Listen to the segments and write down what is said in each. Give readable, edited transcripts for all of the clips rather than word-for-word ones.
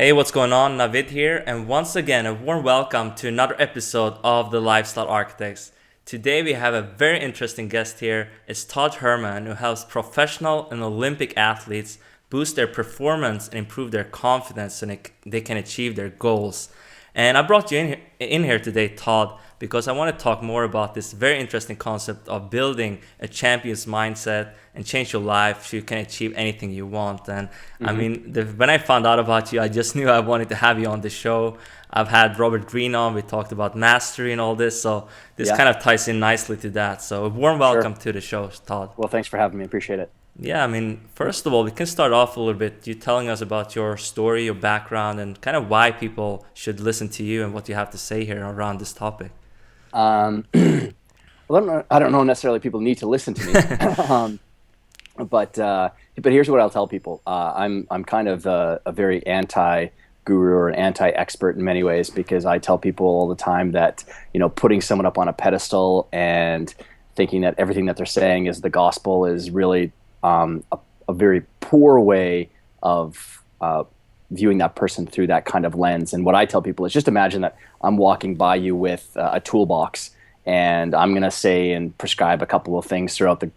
Hey, what's going on? Navid here, and once again, a warm welcome to another episode of the Lifestyle Architects. Today, we have a very interesting guest here. It's Todd Herman, who helps professional and Olympic athletes boost their performance and improve their confidence so they can achieve their goals. And I brought you in here today, Todd, because I want to talk more about this very interesting concept of building a champion's mindset and change your life so you can achieve anything you want. And I mean, when I found out about you, I just knew I wanted to have you on the show. I've had Robert Greene on. We talked about mastery and all this. So this kind of ties in nicely to that. So a warm welcome to the show, Todd. Well, thanks for having me. Appreciate it. Yeah, I mean, first of all, we can start off a little bit. You telling us about your story, your background, and kind of why people should listen to you and what you have to say here around this topic. Well, I don't know necessarily people need to listen to me, but here's what I'll tell people. I'm kind of a very anti-guru or an anti-expert in many ways, because I tell people all the time that, putting someone up on a pedestal and thinking that everything that they're saying is the gospel is really a very poor way of viewing that person through that kind of lens. And what I tell people is just imagine that I'm walking by you with a toolbox, and I'm going to say and prescribe a couple of things throughout the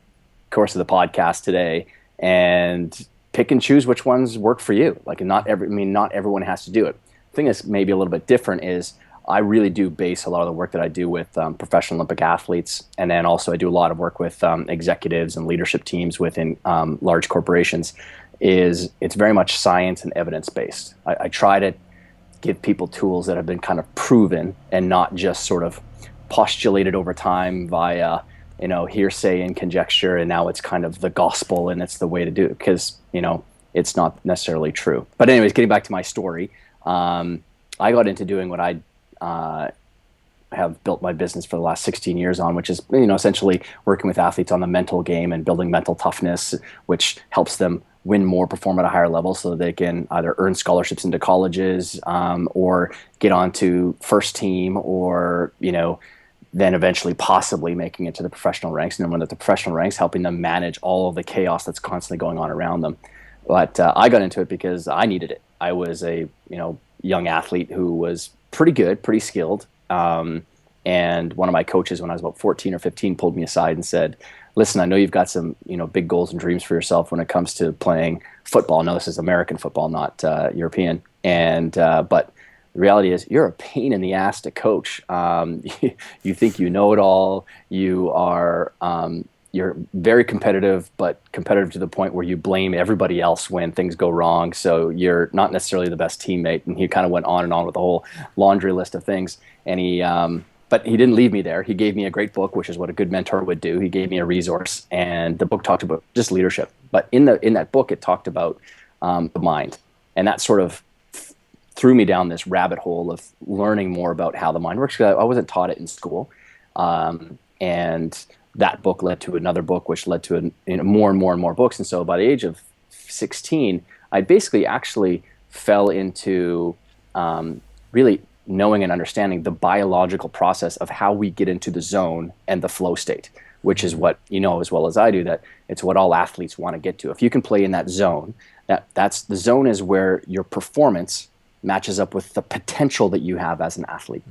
course of the podcast today, and pick and choose which ones work for you. Like, not everyone has to do it. The thing that's maybe a little bit different is I really do base a lot of the work that I do with professional Olympic athletes, and then also I do a lot of work with executives and leadership teams within large corporations. It's very much science and evidence-based. I try to give people tools that have been kind of proven and not just sort of postulated over time via hearsay and conjecture, and now it's kind of the gospel and it's the way to do it, because it's not necessarily true. But anyways, getting back to my story, I got into doing what I have built my business for the last 16 years on, which is essentially working with athletes on the mental game and building mental toughness, which helps them win more, perform at a higher level, so that they can either earn scholarships into colleges or get onto first team, or then eventually possibly making it to the professional ranks. And then when they're at the professional ranks, helping them manage all of the chaos that's constantly going on around them. But I got into it because I needed it. I was a young athlete who was pretty good, pretty skilled. And one of my coaches, when I was about 14 or 15, pulled me aside and said, listen, I know you've got some, big goals and dreams for yourself when it comes to playing football. No, this is American football, not European. And, but the reality is you're a pain in the ass to coach. You think you know it all. You are, you're very competitive, but competitive to the point where you blame everybody else when things go wrong. So you're not necessarily the best teammate. And he kind of went on and on with a whole laundry list of things. And but he didn't leave me there. He gave me a great book, which is what a good mentor would do. He gave me a resource, and the book talked about just leadership. But in that book, it talked about the mind, and that sort of threw me down this rabbit hole of learning more about how the mind works, because I wasn't taught it in school. And that book led to another book, which led to more and more books. And so by the age of 16, I basically actually fell into really knowing and understanding the biological process of how we get into the zone and the flow state, which is what as well as I do, that it's what all athletes want to get to. If you can play in that zone, that's the zone is where your performance matches up with the potential that you have as an athlete.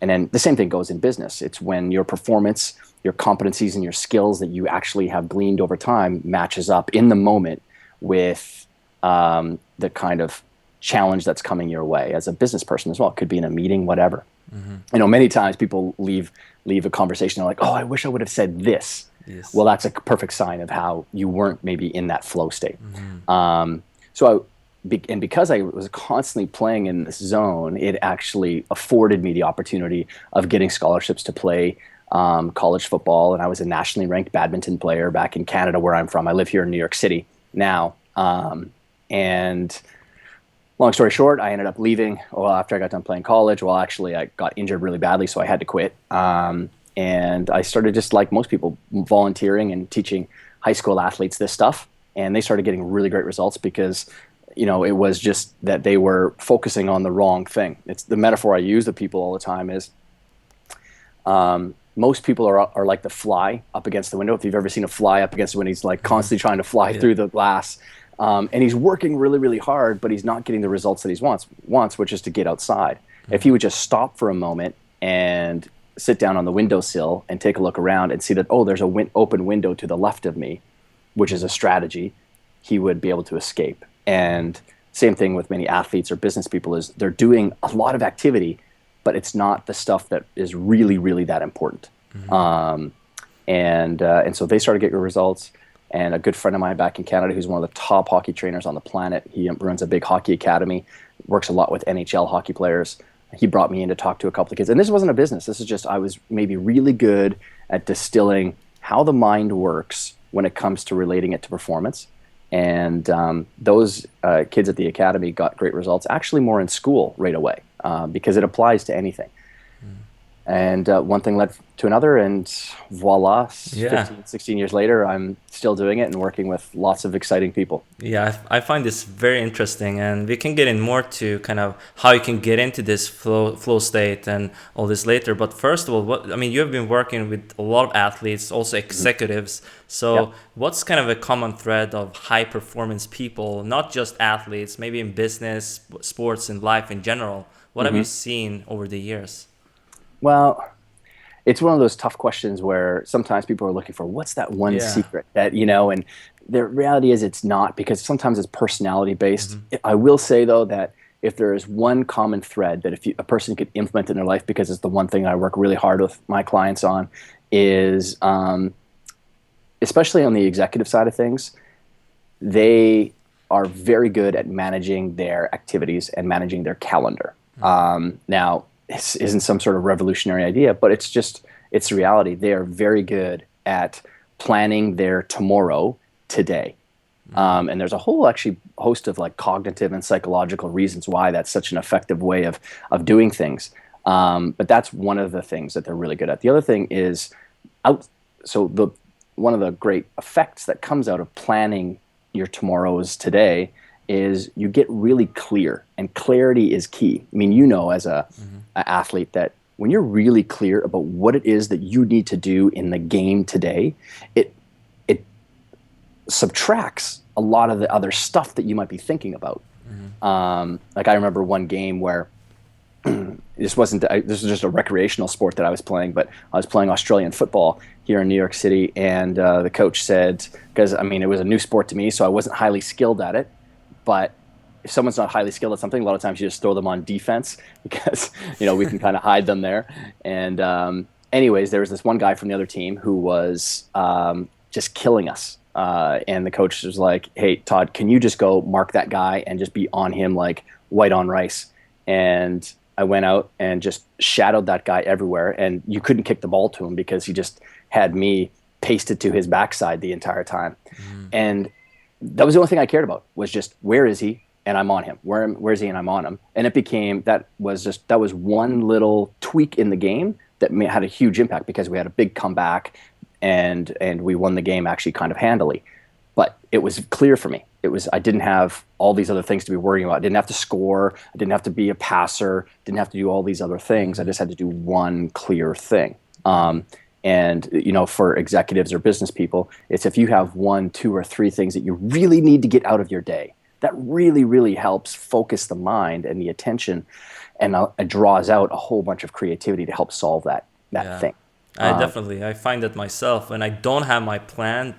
And then the same thing goes in business. It's when your performance, your competencies, and your skills that you actually have gleaned over time matches up in the moment with the kind of challenge that's coming your way as a business person as well. It could be in a meeting, whatever. Many times people leave a conversation, they're like, oh, I wish I would have said this. Yes. Well, that's a perfect sign of how you weren't maybe in that flow state. Because I was constantly playing in this zone, it actually afforded me the opportunity of getting scholarships to play college football. And I was a nationally ranked badminton player back in Canada, where I'm from. I live here in New York City now. And long story short, I ended up leaving after I got done playing college. Well, actually, I got injured really badly, so I had to quit. And I started, just like most people, volunteering and teaching high school athletes this stuff. And they started getting really great results because it was just that they were focusing on the wrong thing. It's the metaphor I use to people all the time is most people are like the fly up against the window. If you've ever seen a fly up against the window, he's like constantly trying to fly through the glass. And he's working really, really hard, but he's not getting the results that he wants, which is to get outside. If he would just stop for a moment and sit down on the windowsill and take a look around and see that, oh, there's a open window to the left of me, which is a strategy, he would be able to escape. And same thing with many athletes or business people is they're doing a lot of activity, but it's not the stuff that is really, really that important. And so they started getting results. And a good friend of mine back in Canada, who's one of the top hockey trainers on the planet, he runs a big hockey academy, works a lot with NHL hockey players. He brought me in to talk to a couple of kids. And this wasn't a business. This is just, I was maybe really good at distilling how the mind works when it comes to relating it to performance. And those kids at the academy got great results, actually more in school right away, because it applies to anything. And one thing led to another, and voila, 15, 16 years later, I'm still doing it and working with lots of exciting people. Yeah, I find this very interesting, and we can get in more to kind of how you can get into this flow state and all this later. But first of all, you have been working with a lot of athletes, also executives. So what's kind of a common thread of high performance people, not just athletes, maybe in business, sports, and life in general? What have you seen over the years? Well, it's one of those tough questions where sometimes people are looking for what's that one secret that, and the reality is it's not, because sometimes it's personality based. I will say though that if there is one common thread that a person could implement in their life, because it's the one thing I work really hard with my clients on, is especially on the executive side of things, they are very good at managing their activities and managing their calendar. Now, this isn't some sort of revolutionary idea, but it's the reality. They are very good at planning their tomorrow today. And there's a whole actually host of like cognitive and psychological reasons why that's such an effective way of doing things. But that's one of the things that they're really good at. The other thing is one of the great effects that comes out of planning your tomorrows today is you get really clear, and clarity is key. I mean, as an athlete, that when you're really clear about what it is that you need to do in the game today, it subtracts a lot of the other stuff that you might be thinking about. Like I remember one game where this was just a recreational sport that I was playing, but I was playing Australian football here in New York City, and the coach said, because it was a new sport to me, so I wasn't highly skilled at it. But if someone's not highly skilled at something, a lot of times you just throw them on defense because, we can kind of hide them there. And anyways, there was this one guy from the other team who was just killing us. And the coach was like, hey, Todd, can you just go mark that guy and just be on him like white on rice? And I went out and just shadowed that guy everywhere. And you couldn't kick the ball to him because he just had me pasted to his backside the entire time. And that was the only thing I cared about, was just where is he and I'm on him. Where is he and I'm on him. And it became that was one little tweak in the game that had a huge impact, because we had a big comeback and we won the game actually kind of handily. But it was clear for me. I didn't have all these other things to be worrying about. I didn't have to score. I didn't have to be a passer. Didn't have to do all these other things. I just had to do one clear thing. And, for executives or business people, it's if you have 1, 2, or 3 things that you really need to get out of your day, that really, really helps focus the mind and the attention, and it draws out a whole bunch of creativity to help solve that thing. I find that myself when I don't have my plan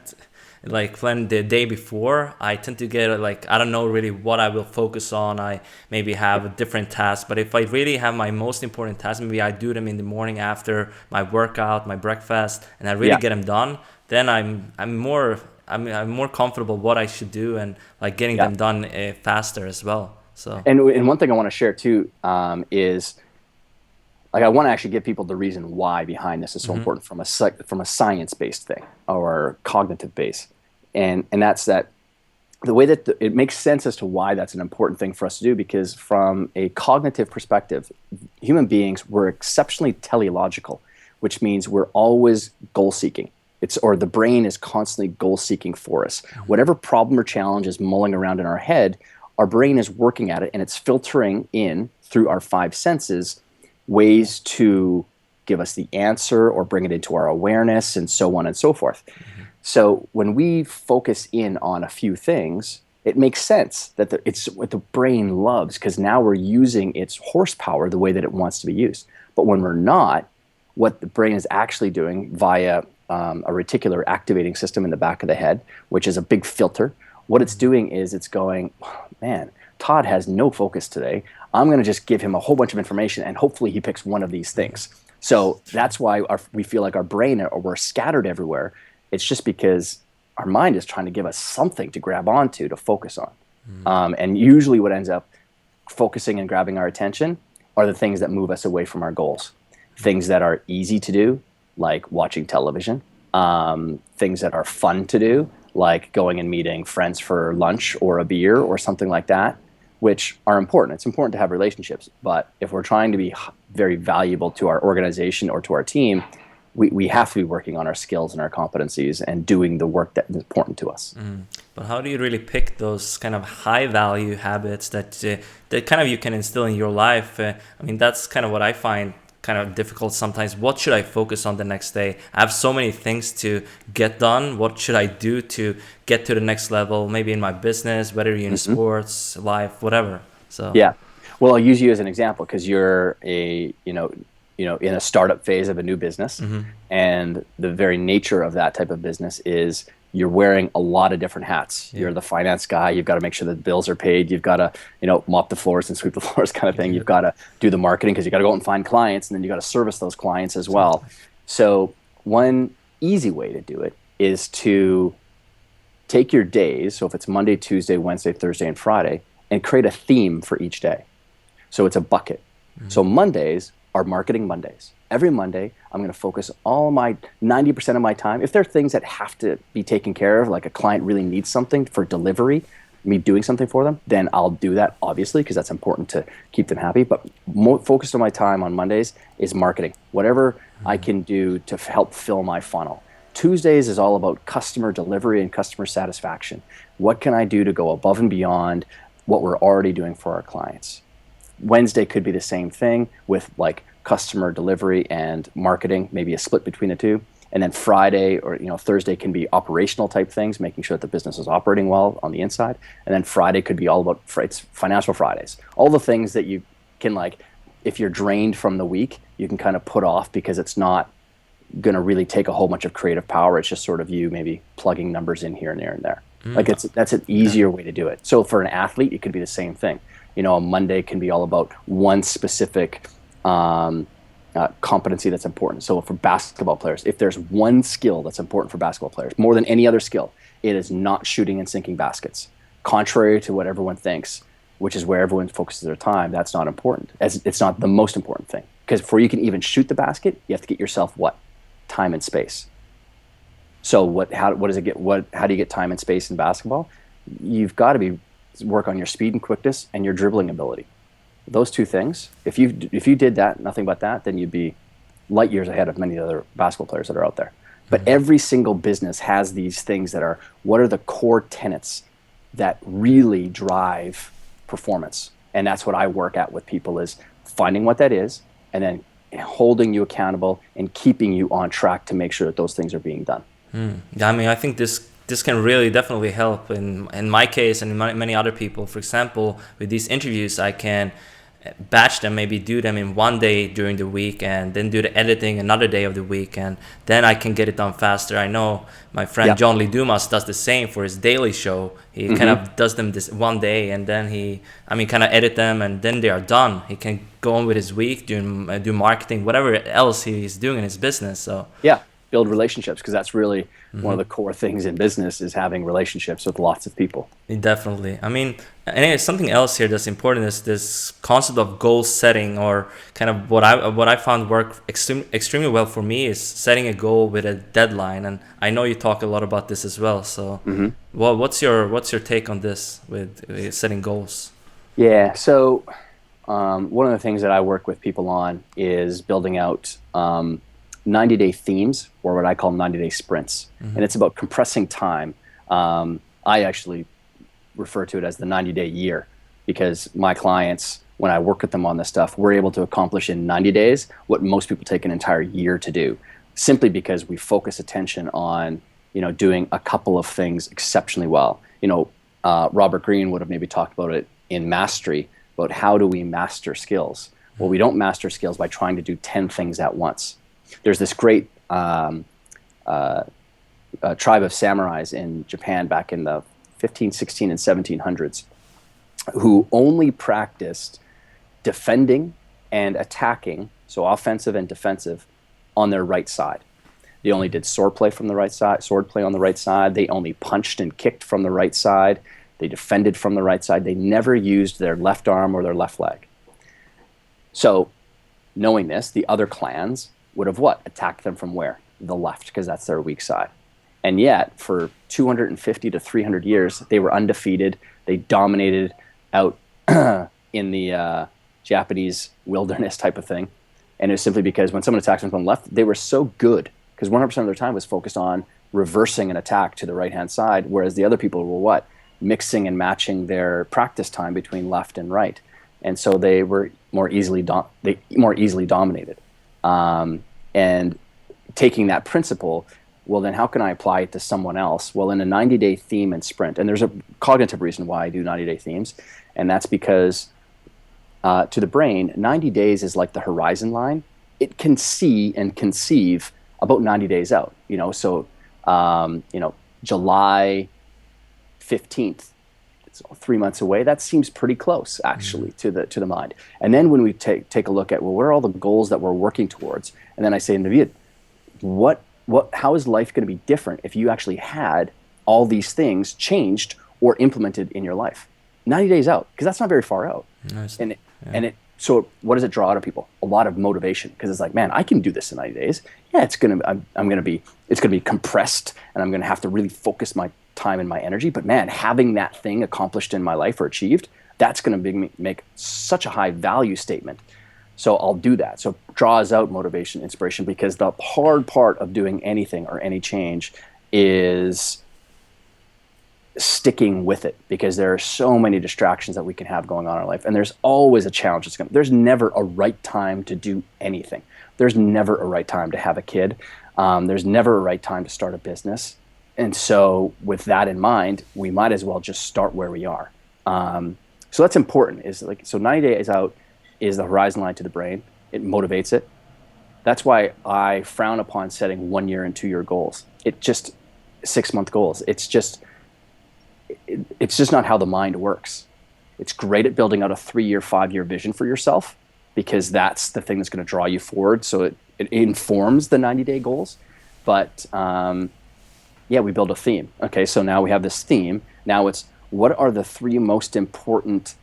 the day before, I tend to get I don't know really what I will focus on. I maybe have a different task, but if I really have my most important tasks, maybe I do them in the morning after my workout, my breakfast, and I really get them done. Then I'm more comfortable what I should do, and getting them done faster as well. So and one thing I want to share too is I want to actually give people the reason why behind this is so important from a science-based thing or cognitive base, and that's that the way that it makes sense as to why that's an important thing for us to do, because from a cognitive perspective, human beings, we're exceptionally teleological, which means we're always goal-seeking. The brain is constantly goal-seeking for us. Whatever problem or challenge is mulling around in our head, our brain is working at it, and it's filtering in through our 5 senses ways to give us the answer or bring it into our awareness, and so on and so forth. So when we focus in on a few things, it makes sense that it's what the brain loves, because now we're using its horsepower the way that it wants to be used. But when we're not, what the brain is actually doing via a reticular activating system in the back of the head, which is a big filter, what it's doing is it's going, man, Todd has no focus today. I'm going to just give him a whole bunch of information, and hopefully he picks one of these things. So that's why we feel like our brain, or we're scattered everywhere. It's just because our mind is trying to give us something to grab onto, to focus on. And usually what ends up focusing and grabbing our attention are the things that move us away from our goals. Things that are easy to do, like watching television. Things that are fun to do, like going and meeting friends for lunch or a beer or something like that, which are important. It's important to have relationships. But if we're trying to be very valuable to our organization or to our team, we have to be working on our skills and our competencies and doing the work that is important to us. But how do you really pick those kind of high value habits that kind of you can instill in your life? I mean, that's kind of what I find kind of difficult sometimes. What should I focus on the next day? I have so many things to get done. What should I do to get to the next level? Maybe in my business, whether you're in sports, life, whatever. So yeah, well, I'll use you as an example, because you're in a startup phase of a new business, and the very nature of that type of business is you're wearing a lot of different hats. You're the finance guy. You've got to make sure that bills are paid. You've got to, mop the floors and sweep the floors kind of thing. You've got to do the marketing, because you got to go out and find clients, and then you got to service those clients as well. So one easy way to do it is to take your days. So if it's Monday, Tuesday, Wednesday, Thursday, and Friday, and create a theme for each day. So it's a bucket. So Mondays are marketing Mondays. Every Monday, I'm going to focus all my 90% of my time. If there are things that have to be taken care of, like a client really needs something for delivery, me doing something for them, then I'll do that, obviously, because that's important to keep them happy. But more focused on my time on Mondays is marketing. Whatever I can do to help fill my funnel. Tuesdays is all about customer delivery and customer satisfaction. What can I do to go above and beyond what we're already doing for our clients? Wednesday could be the same thing with like customer delivery and marketing, maybe a split between the two. And then Friday or Thursday can be operational type things, making sure that the business is operating well on the inside. And then Friday could be all about it's financial Fridays. All the things that you can, like, if you're drained from the week, you can kind of put off, because it's not going to really take a whole bunch of creative power. It's just sort of you maybe plugging numbers in here and there and there. Like that's an easier way to do it. So for an athlete, it could be the same thing. A Monday can be all about one specific competency that's important. So for basketball players, if there's one skill that's important for basketball players, more than any other skill, it is not shooting and sinking baskets. Contrary to what everyone thinks, which is where everyone focuses their time, that's not important. It's not the most important thing. Because before you can even shoot the basket, you have to get yourself what? Time and space. So how do you get time and space in basketball? You've got to work on your speed and quickness and your dribbling ability. Those two things, if you did that, nothing but that, then you'd be light years ahead of many other basketball players that are out there. But every single business has these things that are, what are the core tenets that really drive performance? And that's what I work at with people, is finding what that is, and then holding you accountable and keeping you on track to make sure that those things are being done. Yeah, I mean, I think this can really definitely help in my case and in many other people. For example, with these interviews, I can batch them, maybe do them in one day during the week, and then do the editing another day of the week, and then I can get it done faster. I know my friend John Lee Dumas does the same for his daily show. He kind of does them this one day, and then kind of edit them, and then they are done. He can go on with his week, do marketing, whatever else he's doing in his business. So build relationships, because that's really one of the core things in business, is having relationships with lots of people. Definitely. I mean, and something else here that's important is this concept of goal setting, or kind of what I found work extremely well for me is setting a goal with a deadline. And I know you talk a lot about this as well. So, well, what's your take on this with setting goals? Yeah. So, one of the things that I work with people on is building out 90-day themes, or what I call 90-day sprints. And it's about compressing time. I actually refer to it as the 90-day year, because my clients, when I work with them on this stuff, we're able to accomplish in 90 days what most people take an entire year to do, simply because we focus attention on, doing a couple of things exceptionally well. Robert Greene would have maybe talked about it in mastery, about how do we master skills. Well, we don't master skills by trying to do 10 things at once. There's this great tribe of samurais in Japan back in the 15, 16, and 1700s who only practiced defending and attacking, so offensive and defensive, on their right side. They only did sword play on the right side. They only punched and kicked from the right side. They defended from the right side. They never used their left arm or their left leg. So, knowing this, the other clans would have what? Attacked them from where? The left, because that's their weak side. And yet, for 250 to 300 years, they were undefeated. They dominated out in the Japanese wilderness type of thing. And it was simply because when someone attacked them from the left, they were so good, because 100% of their time was focused on reversing an attack to the right-hand side, whereas the other people were what? Mixing and matching their practice time between left and right. And so they were more easily dominated. And taking that principle, well, then how can I apply it to someone else? Well, in a 90-day theme and sprint, and there's a cognitive reason why I do 90-day themes, and that's because to the brain, 90 days is like the horizon line. It can see and conceive about 90 days out. So July 15th, it's 3 months away. That seems pretty close, actually, to the mind. And then when we take a look at, well, what are all the goals that we're working towards? And then I say, Navid, how is life going to be different if you actually had all these things changed or implemented in your life? 90 days out, because that's not very far out. Nice. So what does it draw out of people? A lot of motivation, because it's like, man, I can do this in 90 days. Yeah, it's going to be compressed, and I'm going to have to really focus my time and my energy. But man, having that thing accomplished in my life or achieved, that's going to make such a high value statement. So I'll do that. So draws out motivation, inspiration, because the hard part of doing anything or any change is sticking with it, because there are so many distractions that we can have going on in our life, and there's always a challenge. There's never a right time to do anything. There's never a right time to have a kid. There's never a right time to start a business. And so with that in mind, we might as well just start where we are. So that's important. So 90 days out is the horizon line to the brain. It motivates it. That's why I frown upon setting 1 year and 2 year goals. 6-month goals. It's just not how the mind works. It's great at building out a 3-year, 5-year vision for yourself, because that's the thing that's going to draw you forward. So it informs the 90-day goals. But we build a theme. Okay, so now we have this theme. Now it's, what are the 3 most important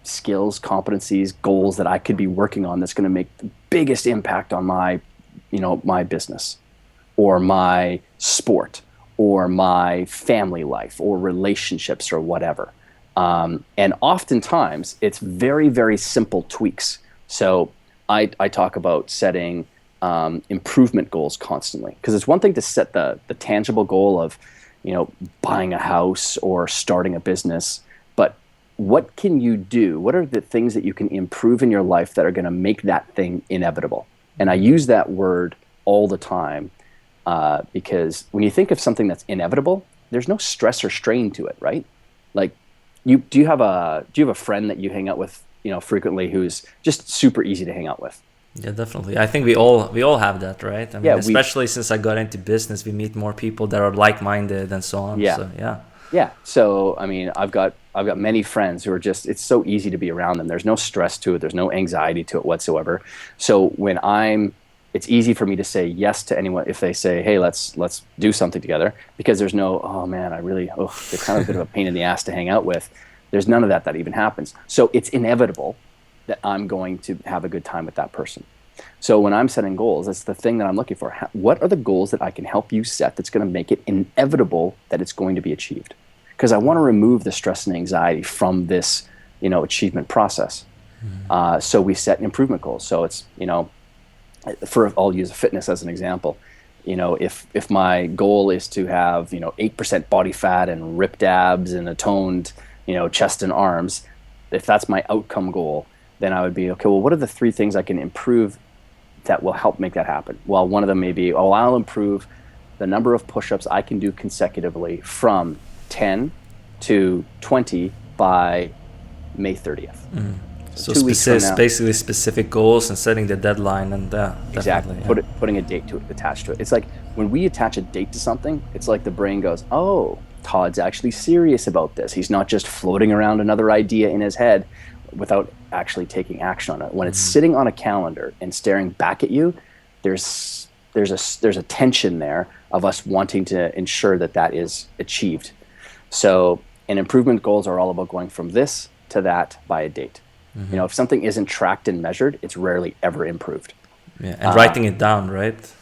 skills, competencies, goals that I could be working on that's going to make the biggest impact on my business or my sport or my family life or relationships or whatever. And oftentimes it's very, very simple tweaks. So I talk about setting improvement goals constantly, because it's one thing to set the tangible goal of, buying a house or starting a business, but what can you do? What are the things that you can improve in your life that are going to make that thing inevitable? And I use that word all the time. Because when you think of something that's inevitable, there's no stress or strain to it, right? Like, do you have a friend that you hang out with, frequently, who's just super easy to hang out with? Yeah, definitely. I think we all have that, right? I mean, especially since I got into business, we meet more people that are like-minded and so on. Yeah. So, yeah. Yeah. So, I mean, I've got many friends who are just, it's so easy to be around them. There's no stress to it. There's no anxiety to it whatsoever. So it's easy for me to say yes to anyone if they say, hey, let's do something together, because there's no, oh man, they're kind of a bit of a pain in the ass to hang out with. There's none of that even happens. So it's inevitable that I'm going to have a good time with that person. So when I'm setting goals, that's the thing that I'm looking for. What are the goals that I can help you set that's going to make it inevitable that it's going to be achieved? Because I want to remove the stress and anxiety from this, achievement process. So we set improvement goals. So it's, I'll use fitness as an example. If my goal is to have 8% body fat and ripped abs and a toned chest and arms, if that's my outcome goal, then I would be, okay, well, what are the 3 things I can improve that will help make that happen? Well, one of them may be, I'll improve the number of push-ups I can do consecutively from 10 to 20 by May 30th. So 2 weeks from now. basically specific goals and setting the deadline, and Exactly. definitely. Putting a date attached to it. It's like when we attach a date to something, it's like the brain goes, oh, Todd's actually serious about this. He's not just floating around another idea in his head without actually taking action on it. When it's sitting on a calendar and staring back at you, there's a tension there of us wanting to ensure that is achieved. So, and improvement goals are all about going from this to that by a date. If something isn't tracked and measured, it's rarely ever improved. Yeah, and writing it down, right?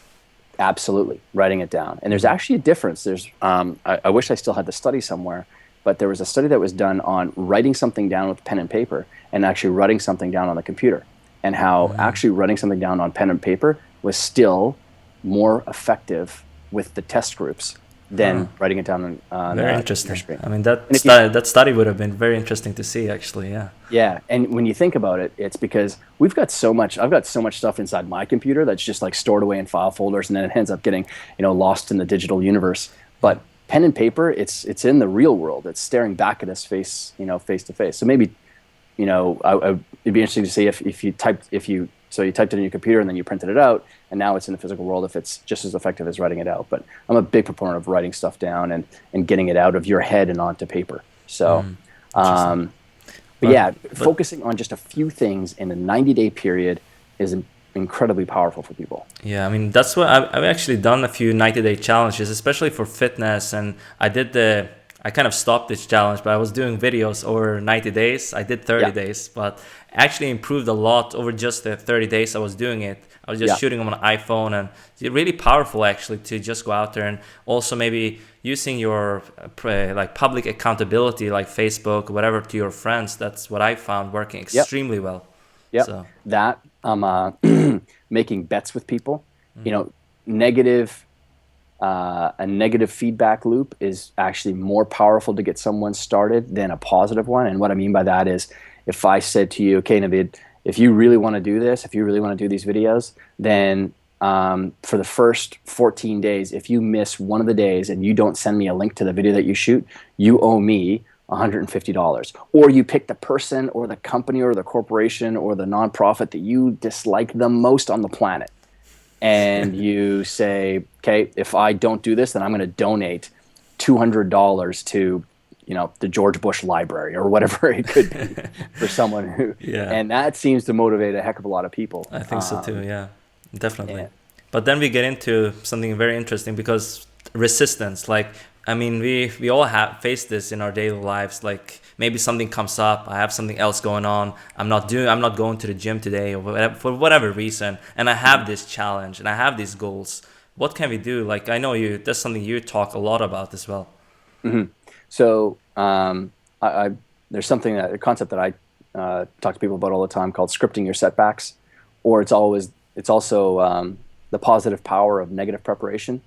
Absolutely, writing it down. And there's actually a difference. I wish I still had the study somewhere, but there was a study that was done on writing something down with pen and paper and actually writing something down on the computer, and how actually writing something down on pen and paper was still more effective with the test groups than writing it down on very your interesting screen. I mean, that study would have been very interesting to see, actually. Yeah, and when you think about it, it's because I've got so much stuff inside my computer that's just like stored away in file folders, and then it ends up getting lost in the digital universe. But pen and paper, it's in the real world. It's staring back at us face to face. So maybe it'd be interesting to see if you typed it in your computer and then you printed it out, and now it's in the physical world, if it's just as effective as writing it out. But I'm a big proponent of writing stuff down and getting it out of your head and onto paper. So, focusing on just a few things in a 90-day period is incredibly powerful for people. Yeah, I mean, that's what I've actually done a few 90-day challenges, especially for fitness. And I kind of stopped this challenge, but I was doing videos over 90 days. I did 30 days, but actually improved a lot over just the 30 days I was doing it. I was just shooting on an iPhone, and it's really powerful actually to just go out there, and also maybe using your like public accountability like Facebook or whatever to your friends. That's what I found working extremely well. Yeah, so. That making bets with people, negative. A negative feedback loop is actually more powerful to get someone started than a positive one. And what I mean by that is, if I said to you, okay, Navid, if you really want to do this, if you really want to do these videos, then for the first 14 days, if you miss one of the days and you don't send me a link to the video that you shoot, you owe me $150. Or you pick the person or the company or the corporation or the nonprofit that you dislike the most on the planet. And you say, okay, if I don't do this, then I'm going to donate $200 to, the George Bush Library or whatever it could be for someone who, and that seems to motivate a heck of a lot of people. I think so too. Yeah, definitely. But then we get into something very interesting, because resistance, like, I mean, we all have faced this in our daily lives. Like, maybe something comes up, I have something else going on, I'm not going to the gym today, or whatever, for whatever reason, and I have this challenge and I have these goals. What can we do? Like, I know that's something you talk a lot about as well. So there's a concept that I talk to people about all the time called scripting your setbacks, or it's also the positive power of negative preparation,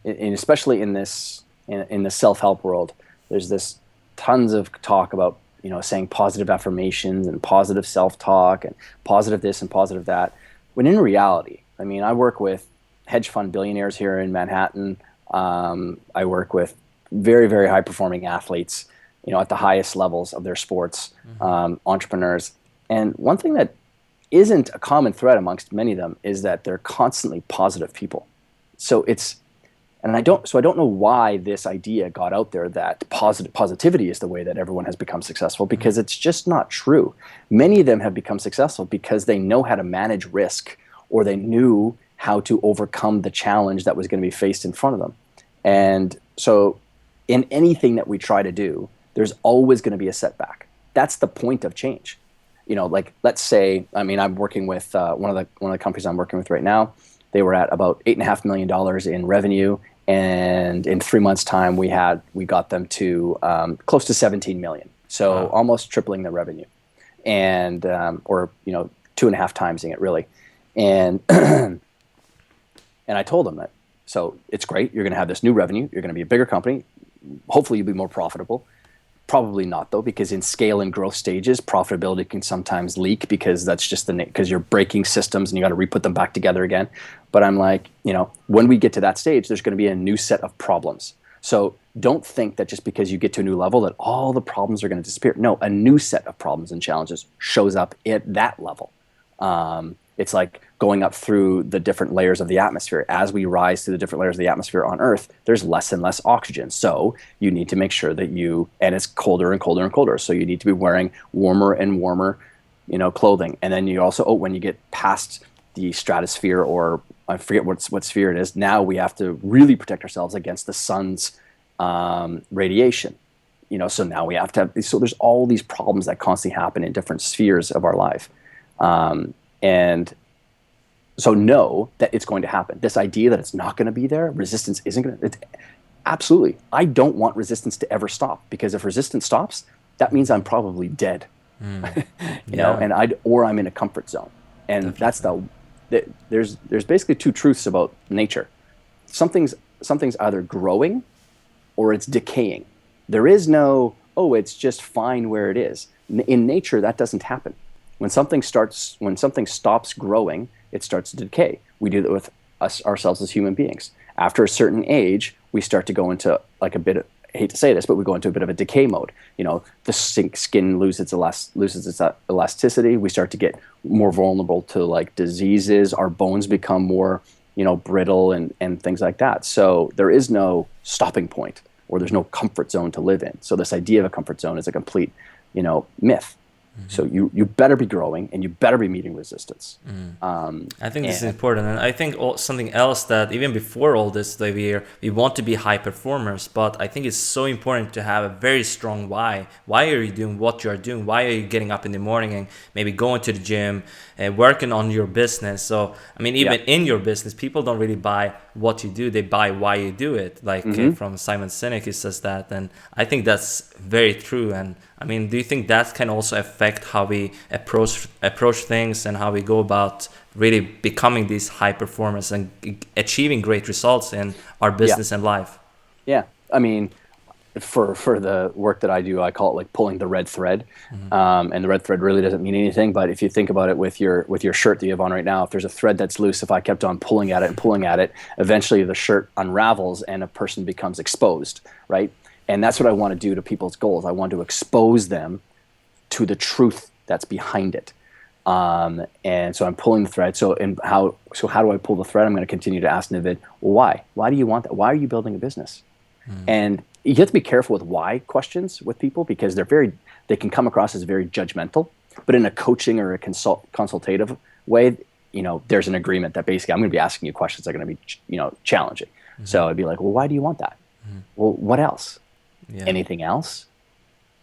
and especially in the self-help world. There's this tons of talk about saying positive affirmations and positive self-talk and positive this and positive that, when in reality, I mean, I work with hedge fund billionaires here in Manhattan. I work with very, very high performing athletes, at the highest levels of their sports, entrepreneurs. And one thing that isn't a common thread amongst many of them is that they're constantly positive people. I don't know why this idea got out there that positivity is the way that everyone has become successful, because it's just not true. Many of them have become successful because they know how to manage risk, or they knew how to overcome the challenge that was going to be faced in front of them. And so in anything that we try to do, there's always going to be a setback. That's the point of change. Like, let's say, I mean, I'm working with one of the companies I'm working with right now. They were at about $8.5 million in revenue, and in 3 months' time, we got them to close to 17 million. So almost tripling the revenue, and or 2.5 timesing it really. And and I told them that, so it's great. You're going to have this new revenue. You're going to be a bigger company. Hopefully, you'll be more profitable. Probably not, though, because in scale and growth stages, profitability can sometimes leak, because that's just because you're breaking systems and you got to re-put them back together again. But I'm like, when we get to that stage, there's going to be a new set of problems. So don't think that just because you get to a new level that all the problems are going to disappear. No, a new set of problems and challenges shows up at that level. It's like going up through the different layers of the atmosphere. As we rise through the different layers of the atmosphere on Earth, there's less and less oxygen. So you need to make sure that and it's colder and colder and colder. So you need to be wearing warmer and warmer, clothing. And then you also, when you get past the stratosphere, or I forget what sphere it is, now we have to really protect ourselves against the sun's radiation. So now we have to so there's all these problems that constantly happen in different spheres of our life. And so know that it's going to happen. This idea that it's not going to be there, resistance isn't going to, absolutely. I don't want resistance to ever stop, because if resistance stops, that means I'm probably dead, and I'm in a comfort zone. And definitely. There's basically two truths about nature. Something's either growing or it's decaying. There is no, it's just fine where it is. In nature, that doesn't happen. When something stops growing, it starts to decay. We do that with ourselves as human beings. After a certain age, we start to go into like a bit of, I hate to say this, but we go into a bit of a decay mode. The skin loses its elasticity. We start to get more vulnerable to like diseases. Our bones become more, brittle and things like that. So there is no stopping point, or there's no comfort zone to live in. So this idea of a comfort zone is a complete, myth. Mm-hmm. So you better be growing, and you better be meeting resistance. I think this is important, and I think something else that even before all this, we want to be high performers, but I think it's so important to have a very strong why. Why are you doing what you are doing? Why are you getting up in the morning and maybe going to the gym and working on your business? So even in your business, people don't really buy what you do; they buy why you do it. Like from Simon Sinek, he says that, and I think that's very true. And do you think that can also affect how we approach things and how we go about really becoming these high performers and achieving great results in our business and life? Yeah, for the work that I do, I call it like pulling the red thread. And the red thread really doesn't mean anything, but if you think about it with your shirt that you have on right now, if there's a thread that's loose, if I kept on pulling at it, eventually the shirt unravels and a person becomes exposed, right? And that's what I want to do to people's goals. I want to expose them to the truth that's behind it. And so I'm pulling the thread. So how do I pull the thread? I'm going to continue to ask Navid, well, why? Why do you want that? Why are you building a business? And you have to be careful with why questions with people, because they can come across as very judgmental. But in a coaching or a consultative way, there's an agreement that basically I'm going to be asking you questions that are going to be, challenging. So I'd be like, well, why do you want that? Well, what else? Yeah. Anything else?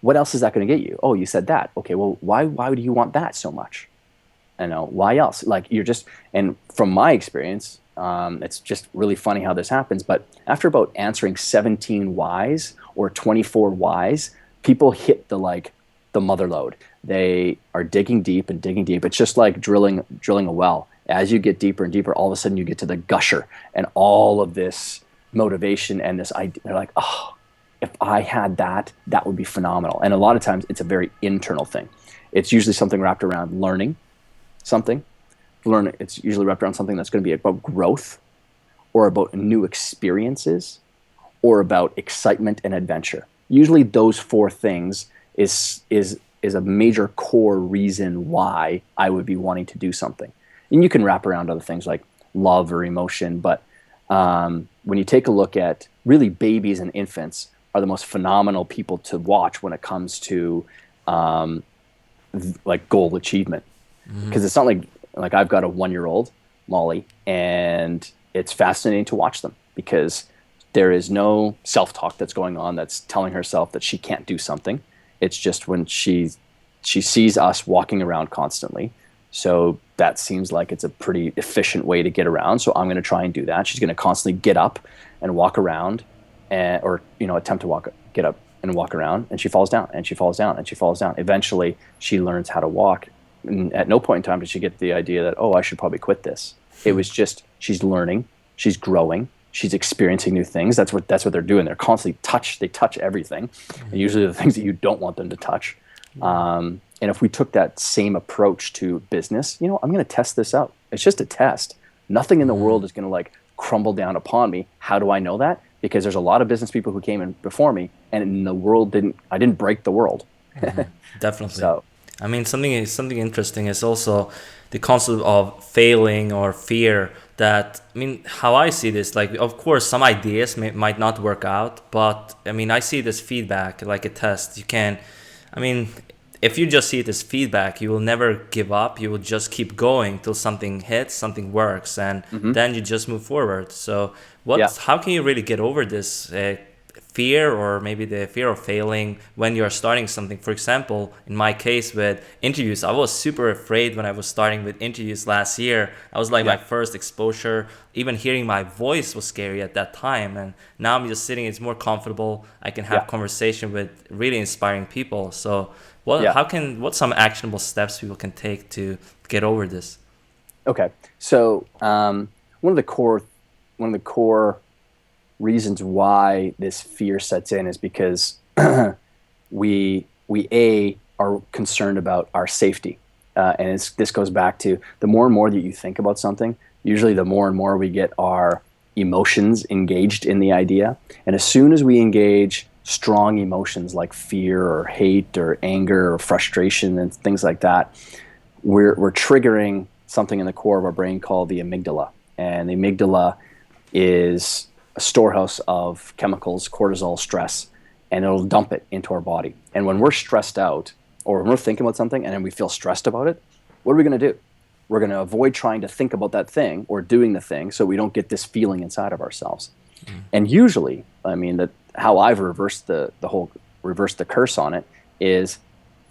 What else is that going to get you? Oh, you said that. Okay, well, why do you want that so much? Why else? Like and from my experience, it's just really funny how this happens. But after about answering 17 whys or 24 whys, people hit the mother lode. They are digging deep and digging deep. It's just like drilling a well. As you get deeper and deeper, all of a sudden you get to the gusher, and all of this motivation and this idea. They're like, oh, if I had that, that would be phenomenal. And a lot of times it's a very internal thing. It's usually something wrapped around learning something. It's usually wrapped around something that's going to be about growth, or about new experiences, or about excitement and adventure. Usually those four things is a major core reason why I would be wanting to do something. And you can wrap around other things like love or emotion, but when you take a look at really babies and infants are the most phenomenal people to watch when it comes to like goal achievement. Because it's not like I've got a 1-year-old, Molly, and it's fascinating to watch them because there is no self-talk that's going on that's telling herself that she can't do something. It's just when she sees us walking around constantly. So that seems like it's a pretty efficient way to get around. So I'm going to try and do that. She's going to constantly get up and walk around, or attempt to get up and walk around, and she falls down and she falls down and she falls down. Eventually, she learns how to walk. And at no point in time did she get the idea that, I should probably quit this. It was just she's learning, she's growing, she's experiencing new things. That's what they're doing. They're constantly they touch everything, and usually the things that you don't want them to touch. And if we took that same approach to business, I'm going to test this out. It's just a test. Nothing in the world is going to crumble down upon me. How do I know that? because there's a lot of business people who came in before me, and in the world I didn't break the world. Definitely. So I mean, something interesting is also the concept of failing or fear. That, I mean, how I see this, like, of course, some ideas might not work out, but I mean, I see this feedback like a test. You can, I mean, if you just see it as feedback, you will never give up. You will just keep going till something hits, something works, and then you just move forward. So, yeah, how can you really get over this fear, or maybe the fear of failing when you're starting something? For example, in my case with interviews, I was super afraid when I was starting with interviews last year. I was like, yeah, my first exposure. Even hearing my voice was scary at that time, and now I'm just sitting, it's more comfortable. I can have yeah, conversation with really inspiring people. So yeah. what's some actionable steps people can take to get over this? Okay. So one of the core reasons why this fear sets in is because we are concerned about our safety, and this goes back to the more and more that you think about something, usually the more and more we get our emotions engaged in the idea, and as soon as we engage strong emotions like fear or hate or anger or frustration and things like that, we're triggering something in the core of our brain called the amygdala, and the amygdala is a storehouse of chemicals, cortisol, stress, and it'll dump it into our body. And when we're stressed out, or when we're thinking about something and then we feel stressed about it, what are we going to do? We're going to avoid trying to think about that thing or doing the thing so we don't get this feeling inside of ourselves. And usually, I mean, that how I've reversed the curse on it is,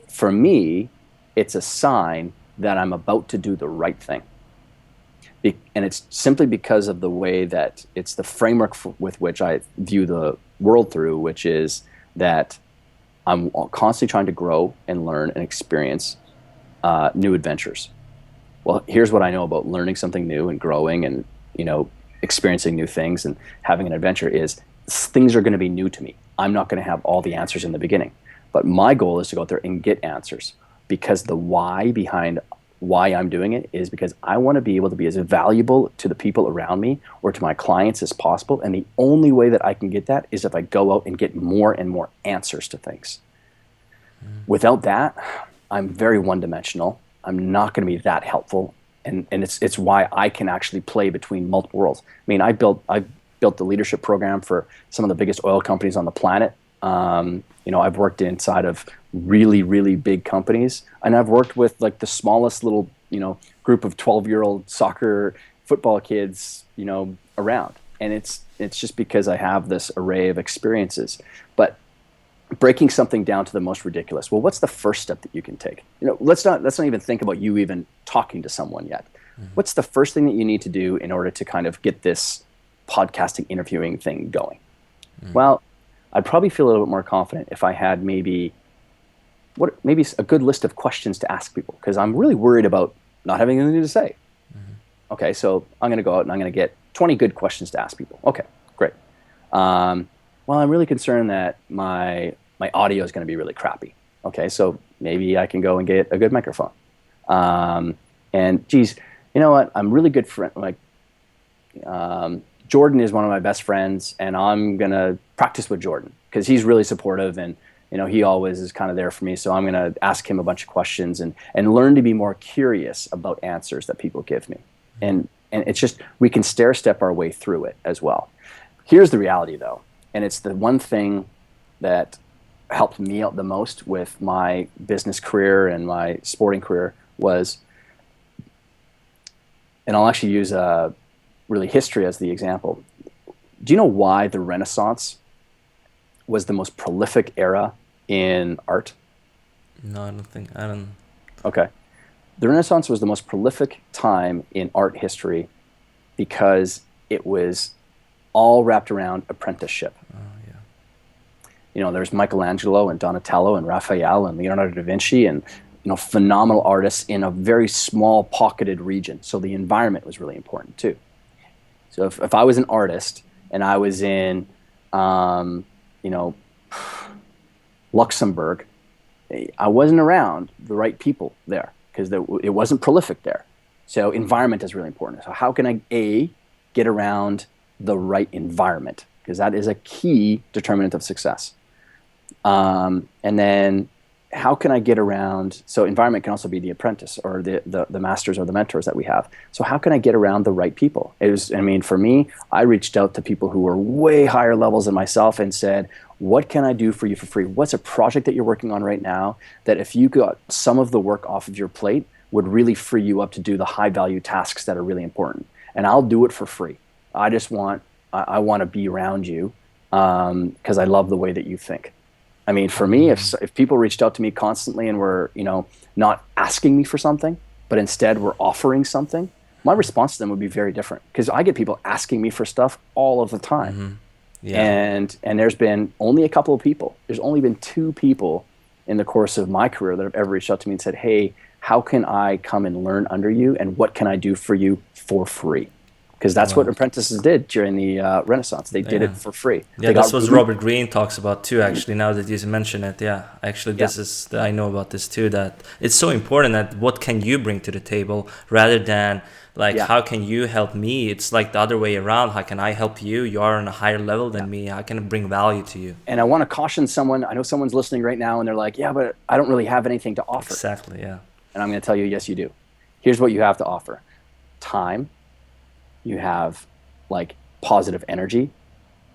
for me, it's a sign that I'm about to do the right thing. And it's simply because of the way that it's the framework with which I view the world through, which is that I'm constantly trying to grow and learn and experience new adventures. Well, here's what I know about learning something new and growing and, experiencing new things and having an adventure is things are going to be new to me. I'm not going to have all the answers in the beginning, but my goal is to go out there and get answers, because the why behind why I'm doing it is because I want to be able to be as valuable to the people around me or to my clients as possible. And the only way that I can get that is if I go out and get more and more answers to things. Without that, I'm very one-dimensional. I'm not going to be that helpful. And it's why I can actually play between multiple worlds. I mean, I built the leadership program for some of the biggest oil companies on the planet. I've worked inside of really, really big companies, and I've worked with like the smallest little, group of 12-year-old soccer football kids, around. And it's just because I have this array of experiences. But breaking something down to the most ridiculous. Well, what's the first step that you can take? Let's not even think about you even talking to someone yet. What's the first thing that you need to do in order to kind of get this podcasting interviewing thing going? Well, I'd probably feel a little bit more confident if I had maybe a good list of questions to ask people, because I'm really worried about not having anything to say. Okay, so I'm going to go out and I'm going to get 20 good questions to ask people. Okay, great. Well, I'm really concerned that my audio is going to be really crappy. Okay, so maybe I can go and get a good microphone. And geez, you know what? I'm really good friend. Jordan is one of my best friends, and I'm going to practice with Jordan because he's really supportive, and he always is kind of there for me. So I'm going to ask him a bunch of questions and learn to be more curious about answers that people give me. And it's just, we can stair step our way through it as well. Here's the reality though, and it's the one thing that helped me out the most with my business career and my sporting career was, and I'll actually use really history as the example. Do you know why the Renaissance was the most prolific era in art? No, I don't. Okay. The Renaissance was the most prolific time in art history because it was all wrapped around apprenticeship. There's Michelangelo and Donatello and Raphael and Leonardo da Vinci and phenomenal artists in a very small pocketed region. So the environment was really important too. So if I was an artist and I was in Luxembourg, I wasn't around the right people there because it wasn't prolific there. So environment is really important. So how can I get around the right environment? because that is a key determinant of success. And then how can I get around, so environment can also be the apprentice or the masters or the mentors that we have. So how can I get around the right people? For me, I reached out to people who were way higher levels than myself and said, what can I do for you for free? What's a project that you're working on right now that if you got some of the work off of your plate would really free you up to do the high value tasks that are really important? And I'll do it for free. I want to be around you because I love the way that you think. For me, if people reached out to me constantly and were, not asking me for something, but instead were offering something, my response to them would be very different, because I get people asking me for stuff all of the time. Mm-hmm. Yeah. And there's been only a couple of people. There's only been 2 people in the course of my career that have ever reached out to me and said, hey, how can I come and learn under you, and what can I do for you for free? Because that's what apprentices did during the Renaissance. They did it for free. Yeah, that's what Robert Greene talks about too, actually, now that you mention it. Yeah, actually, I know about this too, that it's so important that what can you bring to the table rather than how can you help me? It's like the other way around. How can I help you? You are on a higher level than me. How can I bring value to you? And I want to caution someone. I know someone's listening right now and they're like, yeah, but I don't really have anything to offer. Exactly, yeah. And I'm going to tell you, yes, you do. Here's what you have to offer. Time. You have positive energy.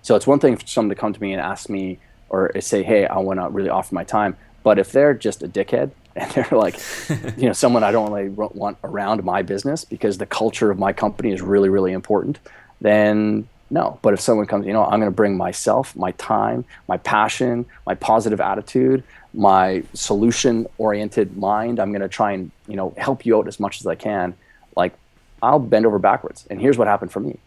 So it's one thing for someone to come to me and ask me or say, hey, I want to really offer my time. But if they're just a dickhead and they're someone I don't really want around my business because the culture of my company is really, really important, then no. But if someone comes, I'm going to bring myself, my time, my passion, my positive attitude, my solution-oriented mind, I'm going to try and, help you out as much as I can. I'll bend over backwards. And here's what happened for me.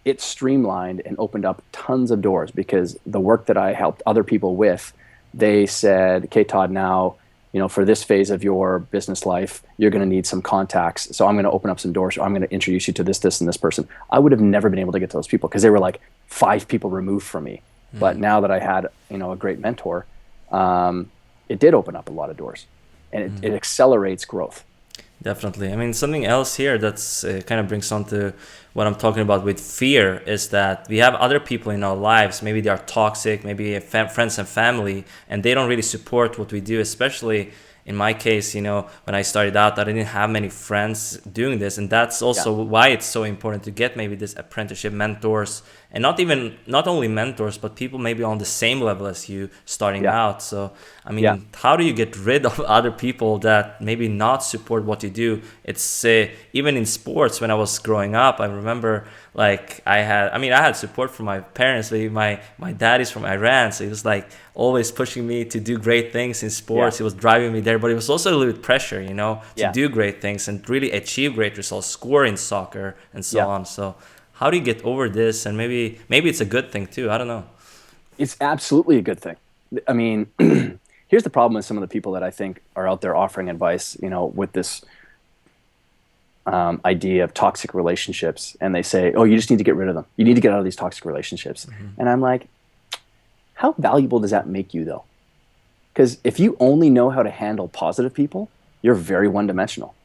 It streamlined and opened up tons of doors, because the work that I helped other people with, they said, okay, Todd, now, for this phase of your business life, you're going to need some contacts. So I'm going to open up some doors. I'm going to introduce you to this, and this person. I would have never been able to get to those people because they were 5 people removed from me. Mm-hmm. But now that I had, a great mentor, it did open up a lot of doors, and it accelerates growth. Definitely. Something else here that's kind of brings on to what I'm talking about with fear is that we have other people in our lives. Maybe they are toxic, maybe friends and family, and they don't really support what we do. Especially in my case, when I started out, I didn't have many friends doing this. And that's also why it's so important to get maybe this apprenticeship mentors, and not only mentors, but people maybe on the same level as you starting out. So, how do you get rid of other people that maybe not support what you do? It's even in sports when I was growing up, I remember I had support from my parents. My dad is from Iran, so he was always pushing me to do great things in sports. He was driving me there, but it was also a little bit pressure, to do great things and really achieve great results, score in soccer and so on. So how do you get over this? And maybe it's a good thing too. I don't know. It's absolutely a good thing. Here's the problem with some of the people that I think are out there offering advice, with this idea of toxic relationships. And they say, oh, you just need to get rid of them. You need to get out of these toxic relationships. Mm-hmm. And I'm like, how valuable does that make you though? Because if you only know how to handle positive people, you're very one-dimensional.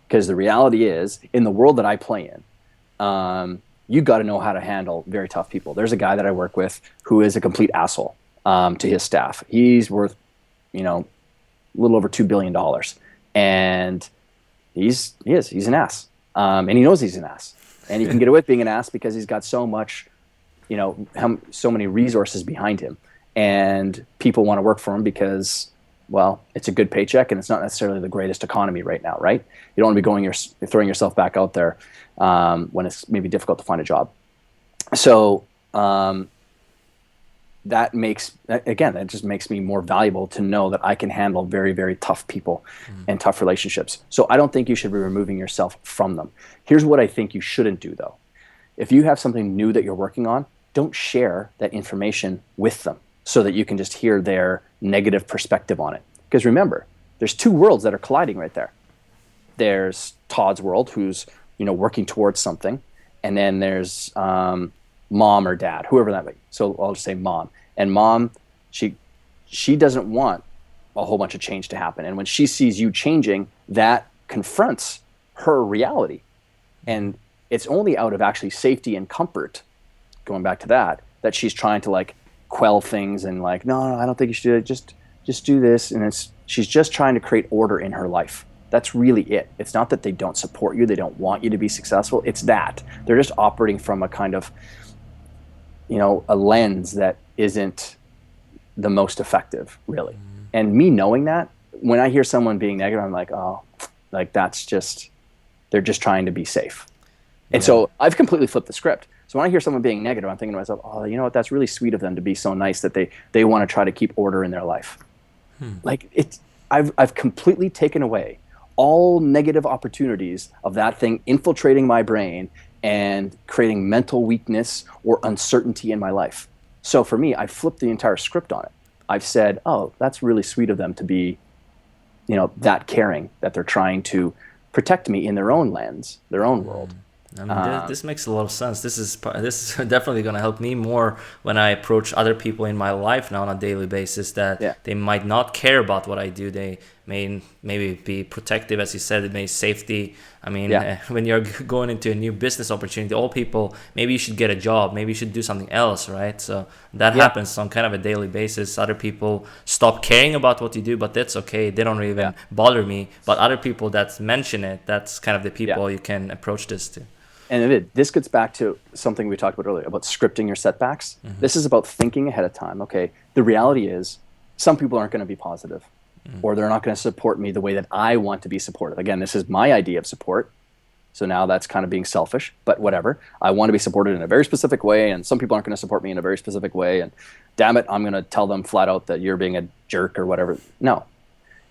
Because the reality is, in the world that I play in, you got to know how to handle very tough people. There's a guy that I work with who is a complete asshole to his staff. He's worth, a little over $2 billion. And he's an ass. And he knows he's an ass. And he can get away with being an ass because he's got so much, so many resources behind him. And people want to work for him because, well, it's a good paycheck and it's not necessarily the greatest economy right now, right? You don't want to be throwing yourself back out there when it's maybe difficult to find a job. So that just makes me more valuable to know that I can handle very, very tough people and tough relationships. So I don't think you should be removing yourself from them. Here's what I think you shouldn't do though. If you have something new that you're working on, don't share that information with them so that you can just hear their negative perspective on it. Because remember, there's 2 worlds that are colliding right there. There's Todd's world, who's working towards something, and then there's mom or dad, whoever that may be. So I'll just say mom. And mom, she doesn't want a whole bunch of change to happen. And when she sees you changing, that confronts her reality. And it's only out of actually safety and comfort going back to that she's trying to like quell things and like, no, I don't think you should do it. Just do this. And she's just trying to create order in her life. That's really it. It's not that they don't support you. They don't want you to be successful. It's that they're just operating from a kind of, a lens that isn't the most effective, really. And me knowing that, when I hear someone being negative, I'm like, oh, like they're just trying to be safe. And so I've completely flipped the script. So when I hear someone being negative, I'm thinking to myself, oh, you know what? That's really sweet of them to be so nice that they want to try to keep order in their life. Like I've completely taken away all negative opportunities of that thing infiltrating my brain and creating mental weakness or uncertainty in my life. So for me, I flipped the entire script on it. I've said, oh, that's really sweet of them to be, that caring, that they're trying to protect me in their own lens, their own world. I mean, this makes a lot of sense. This is definitely going to help me more when I approach other people in my life now on a daily basis that they might not care about what I do. They may maybe be protective, as you said, it may safety. I mean, when you're going into a new business opportunity, all people, maybe you should get a job, maybe you should do something else, right? So that happens on kind of a daily basis. Other people stop caring about what you do, but that's okay. They don't even bother me. But other people that mention it, that's kind of the people you can approach this to. And this gets back to something we talked about earlier about scripting your setbacks. This is about thinking ahead of time. Okay, the reality is some people aren't going to be positive or they're not going to support me the way that I want to be supported. Again, this is my idea of support. So now that's kind of being selfish, but whatever. I want to be supported in a very specific way, and some people aren't going to support me in a very specific way. And damn it, I'm going to tell them flat out that you're being a jerk or whatever. No.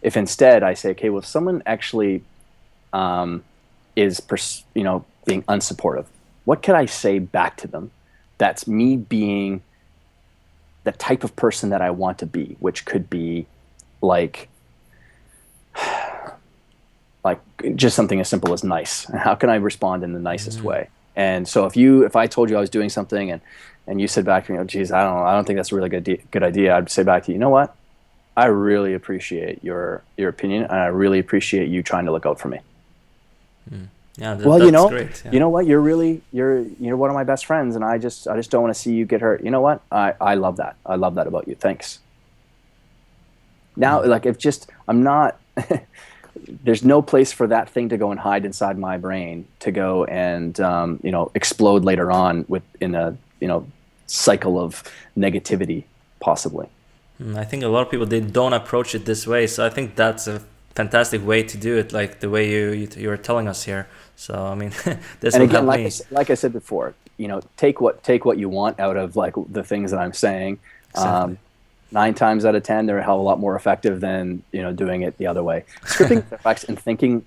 If instead I say, okay, well, if someone actually is, being unsupportive, what can I say back to them that's me being the type of person that I want to be, which could be like just something as simple as nice. How can I respond in the nicest way? And so if I told you I was doing something and you said back to me, oh geez, I don't think that's a really good idea, I'd say back to you, you know what? I really appreciate your opinion, and I really appreciate you trying to look out for me. Yeah, that's great. Yeah. You know what? You're one of my best friends, and I just don't want to see you get hurt. You know what? I love that. I love that about you. Thanks. Now, like, I'm not. There's no place for that thing to go and hide inside my brain to go and explode later on in a cycle of negativity, possibly. I think a lot of people, they don't approach it this way, so I think that's a fantastic way to do it, like the way you were telling us here. So I mean, this will help me. Like I said before, take what you want out of like the things that I'm saying. Exactly. 9 times out of 10, they're a hell of a lot more effective than doing it the other way. Scripting effects and thinking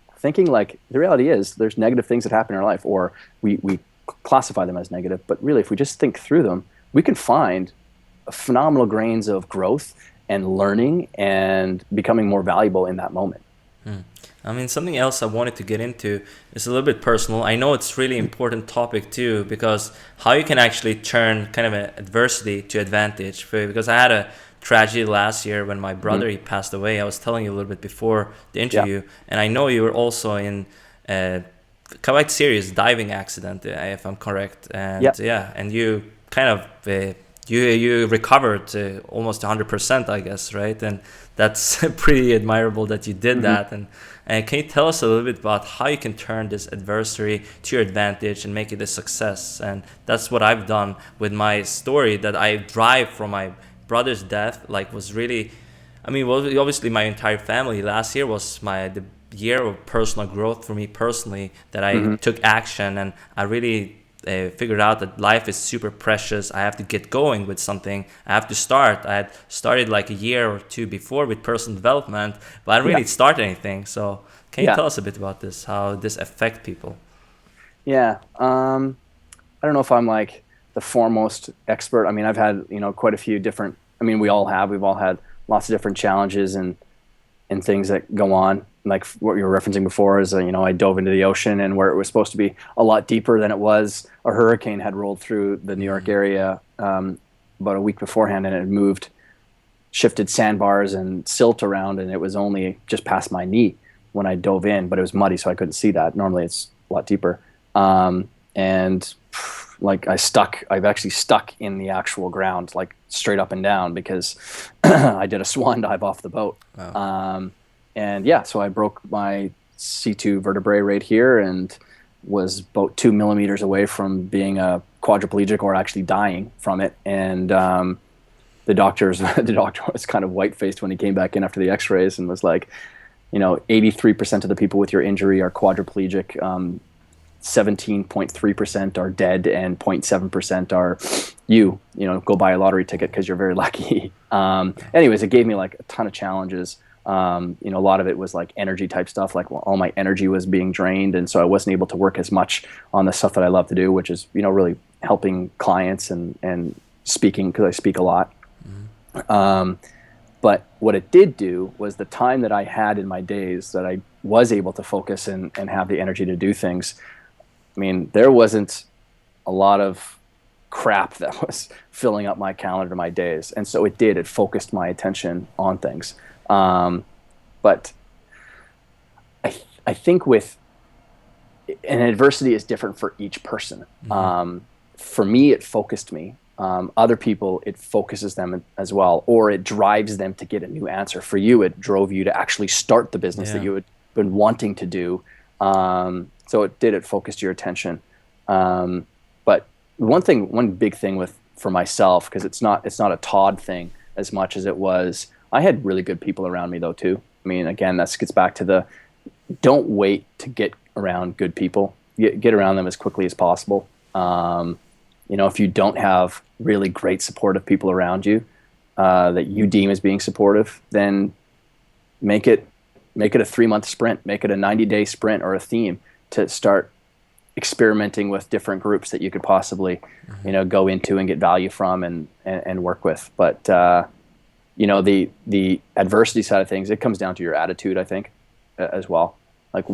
like the reality is there's negative things that happen in our life, or we classify them as negative. But really, if we just think through them, we can find phenomenal grains of growth and learning and becoming more valuable in that moment. I mean, something else I wanted to get into is a little bit personal. I know it's really important topic too, because how you can actually turn kind of an adversity to advantage. Because I had a tragedy last year when my brother he passed away. I was telling you a little bit before the interview, and I know you were also in a quite serious diving accident, if I'm correct. And and you kind of you recovered to almost 100%, I guess, right? And that's pretty admirable that you did that. And can you tell us a little bit about how you can turn this adversity to your advantage and make it a success? And that's what I've done with my story, that I drive from my brother's death, like was really, I mean, well, obviously my entire family. Last year was the year of personal growth for me personally, that I took action, and I really figured out that life is super precious. I have to get going with something. I have to start. I had started like a year or two before with personal development, but I didn't really start anything. So can you tell us a bit about this, how this affect people? Yeah. I don't know if I'm like the foremost expert. I mean, I've had, quite a few different, we've all had lots of different challenges and things that go on. Like what you were referencing before is, I dove into the ocean, and where it was supposed to be a lot deeper than it was, a hurricane had rolled through the New York area about a week beforehand, and it shifted sandbars and silt around, and it was only just past my knee when I dove in, but it was muddy, so I couldn't see that. Normally it's a lot deeper. And I've actually stuck in the actual ground, like straight up and down, because I did a swan dive off the boat. Wow. And yeah, so I broke my C2 vertebrae right here and was about 2 millimeters away from being a quadriplegic or actually dying from it. And the doctor was kind of white faced when he came back in after the X-rays and was like, 83% of the people with your injury are quadriplegic. 17.3% are dead, and 0.7% are go buy a lottery ticket because you're very lucky. Anyways, it gave me like a ton of challenges. A lot of it was like energy type stuff, like all my energy was being drained, and so I wasn't able to work as much on the stuff that I love to do, which is really helping clients and speaking, because I speak a lot. But what it did do was the time that I had in my days that I was able to focus and have the energy to do things. I mean, there wasn't a lot of crap that was filling up my calendar, my days. And so it focused my attention on things. But I think and adversity is different for each person. For me, it focused me. Other people, it focuses them as well, or it drives them to get a new answer. For you, it drove you to actually start the business that you had been wanting to do. So it focused your attention. But one big thing for myself, because it's not a Todd thing as much as it was, I had really good people around me though too. I mean, again, that gets back to don't wait to get around good people. Get around them as quickly as possible. If you don't have really great supportive people around you that you deem as being supportive, then make it a 3-month sprint, make it a 90-day sprint or a theme to start experimenting with different groups that you could possibly, go into and get value from and work with. But the adversity side of things, it comes down to your attitude, I think, as well. Like,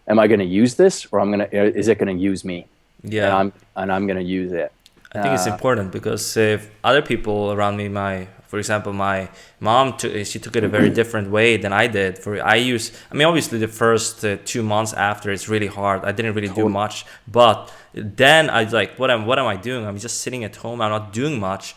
am I going to use this, or is it going to use me? Yeah. And I'm going to use it. I think it's important, because if other people around me, for example, my mom, she took it a very different way than I did. Obviously the first 2 months after, it's really hard. I didn't really do much, but then I was like, what am I doing? I'm just sitting at home. I'm not doing much.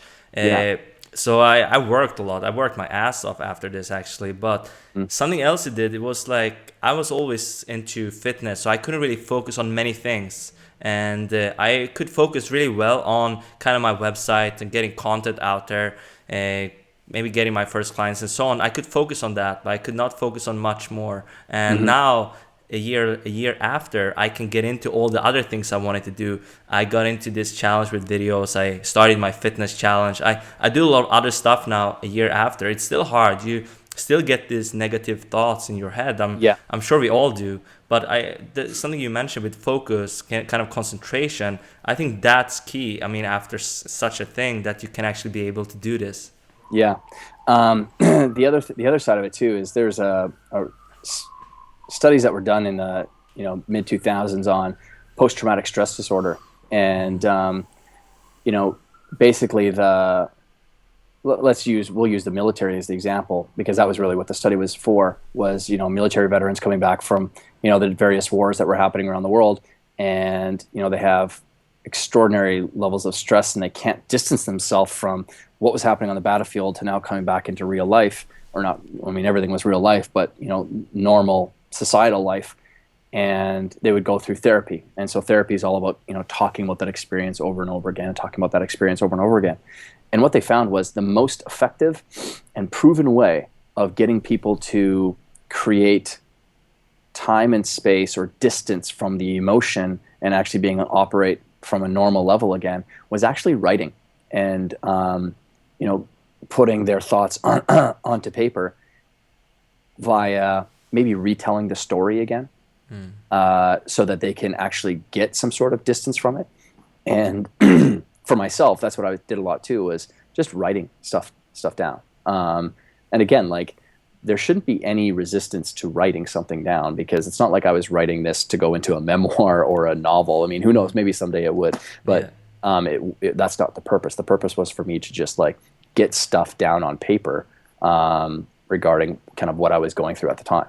So I worked a lot. I worked my ass off after this, actually. But something else it did, it was like I was always into fitness, so I couldn't really focus on many things. And I could focus really well on kind of my website and getting content out there, maybe getting my first clients and so on. I could focus on that, but I could not focus on much more. And now, a year after, I can get into all the other things I wanted to do. I got into this challenge with videos. I started my fitness challenge. I do a lot of other stuff now a year after. It's still hard. You still get these negative thoughts in your head. I'm sure we all do. But something you mentioned with focus, kind of concentration, I think that's key. I mean, after such a thing, that you can actually be able to do this. Yeah. The other side of it too is there's studies that were done in the mid 2000s on post-traumatic stress disorder, and basically we'll use the military as the example, because that was really what the study was for, was military veterans coming back from the various wars that were happening around the world, and they have extraordinary levels of stress, and they can't distance themselves from what was happening on the battlefield to now coming back into real life, or not. I mean, everything was real life, but normal societal life, and they would go through therapy. And so therapy is all about talking about that experience over and over again, and talking about that experience over and over again. And what they found was the most effective and proven way of getting people to create time and space or distance from the emotion and actually being able to operate from a normal level again was actually writing and putting their thoughts onto paper via maybe retelling the story again, so that they can actually get some sort of distance from it. And for myself, that's what I did a lot too, was just writing stuff down. And again, like, there shouldn't be any resistance to writing something down, because it's not like I was writing this to go into a memoir or a novel. I mean, who knows, maybe someday it would, but that's not the purpose. The purpose was for me to just like get stuff down on paper, regarding kind of what I was going through at the time.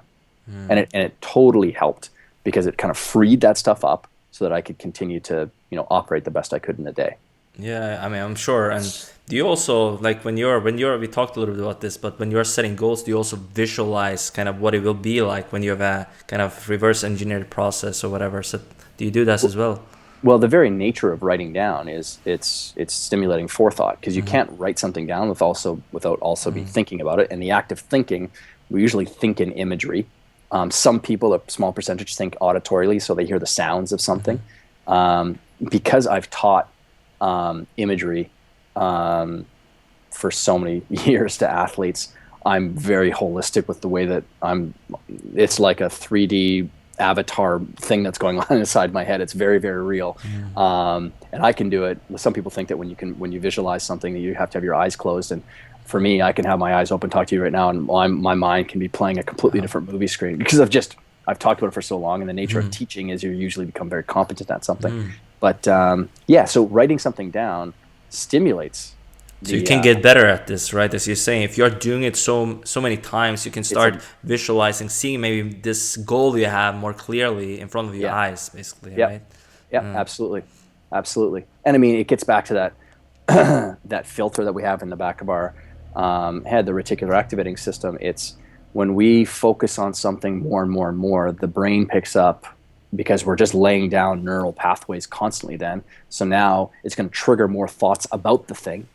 And it totally helped, because it kind of freed that stuff up, so that I could continue to, operate the best I could in the day. Yeah, I mean, I'm sure. And do you also like when you're we talked a little bit about this, but when you're setting goals, do you also visualize kind of what it will be like when you have a kind of reverse engineered process or whatever? So do you do that as well? Well, the very nature of writing down is it's stimulating forethought, because you can't write something down without also be thinking about it. And the act of thinking, we usually think in imagery. Some people, a small percentage, think auditorily, so they hear the sounds of something. Because I've taught imagery for so many years to athletes, I'm very holistic with the way that it's like a 3D avatar thing that's going on inside my head. It's very, very real. And I can do it. Some people think that when you visualize something, that you have to have your eyes closed. And for me, I can have my eyes open, talk to you right now, and my mind can be playing a completely different movie screen, because I've talked about it for so long. And the nature of teaching is you usually become very competent at something. But so writing something down stimulates. So you can get better at this, right? As you're saying, if you're doing it so many times, you can start visualizing, seeing maybe this goal you have more clearly in front of your eyes, basically, right? Yeah, absolutely. And I mean, it gets back to that that filter that we have in the back of our head, the reticular activating system. It's when we focus on something more and more and more, the brain picks up, because we're just laying down neural pathways constantly then. So now it's going to trigger more thoughts about the thing.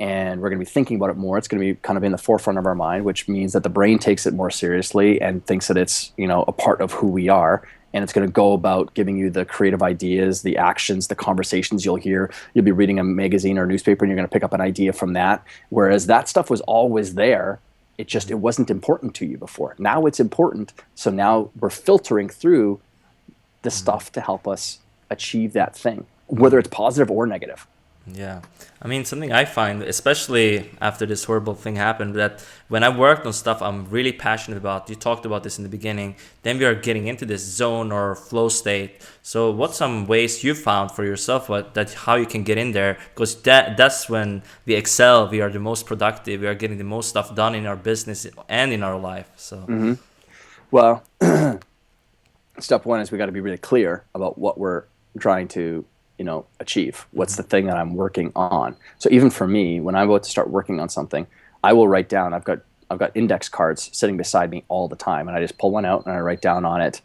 And we're going to be thinking about it more. It's going to be kind of in the forefront of our mind, which means that the brain takes it more seriously and thinks that it's, a part of who we are. And it's going to go about giving you the creative ideas, the actions, the conversations you'll hear. You'll be reading a magazine or a newspaper, and you're going to pick up an idea from that. Whereas that stuff was always there. It wasn't important to you before. Now it's important. So now we're filtering through the stuff to help us achieve that thing, whether it's positive or negative. Yeah. I mean, something I find, especially after this horrible thing happened, that when I worked on stuff I'm really passionate about, you talked about this in the beginning, then we are getting into this zone or flow state. So what's some ways you found for yourself how you can get in there? Because that's when we excel, we are the most productive, we are getting the most stuff done in our business and in our life. So Well, step one is we got to be really clear about what we're trying to achieve. What's the thing that I'm working on? So even for me, when I'm about to start working on something, I will write down. I've got index cards sitting beside me all the time, and I just pull one out and I write down on it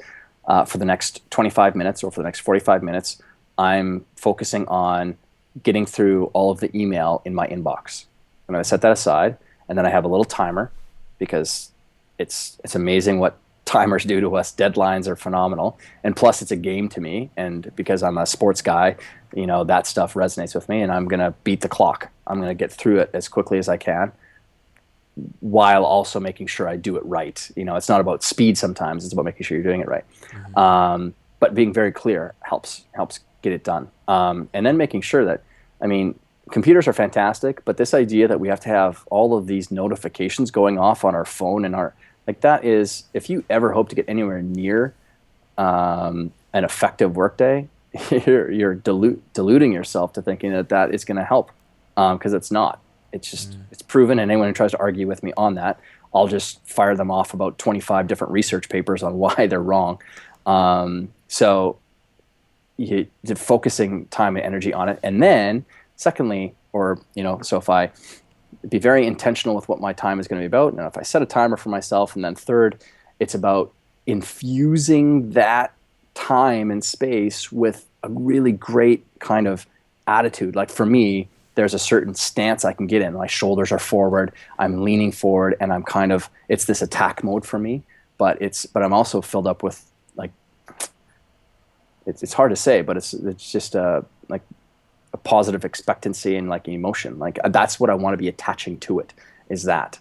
for the next 25 minutes or for the next 45 minutes. I'm focusing on getting through all of the email in my inbox. I'm going to set that aside, and then I have a little timer, because it's amazing what timers do to us. Deadlines are phenomenal, and plus it's a game to me, and because I'm a sports guy, that stuff resonates with me, and I'm gonna beat the clock. I'm gonna get through it as quickly as I can, while also making sure I do it right. It's not about speed sometimes, it's about making sure you're doing it right. But being very clear helps get it done, and then making sure that, computers are fantastic, but this idea that we have to have all of these notifications going off on our phone and that is, if you ever hope to get anywhere near an effective workday, you're deluding yourself to thinking that is going to help, because it's not. It's just it's proven, and anyone who tries to argue with me on that, I'll just fire them off about 25 different research papers on why they're wrong. So you're focusing time and energy on it, and then secondly, so if I be very intentional with what my time is going to be about, and if I set a timer for myself, and then third, it's about infusing that time and space with a really great kind of attitude. Like for me, there's a certain stance I can get in. My shoulders are forward, I'm leaning forward, and it's this attack mode for me, but I'm also filled up with it's hard to say, but it's just a positive expectancy and emotion. That's what I want to be attaching to it, is that.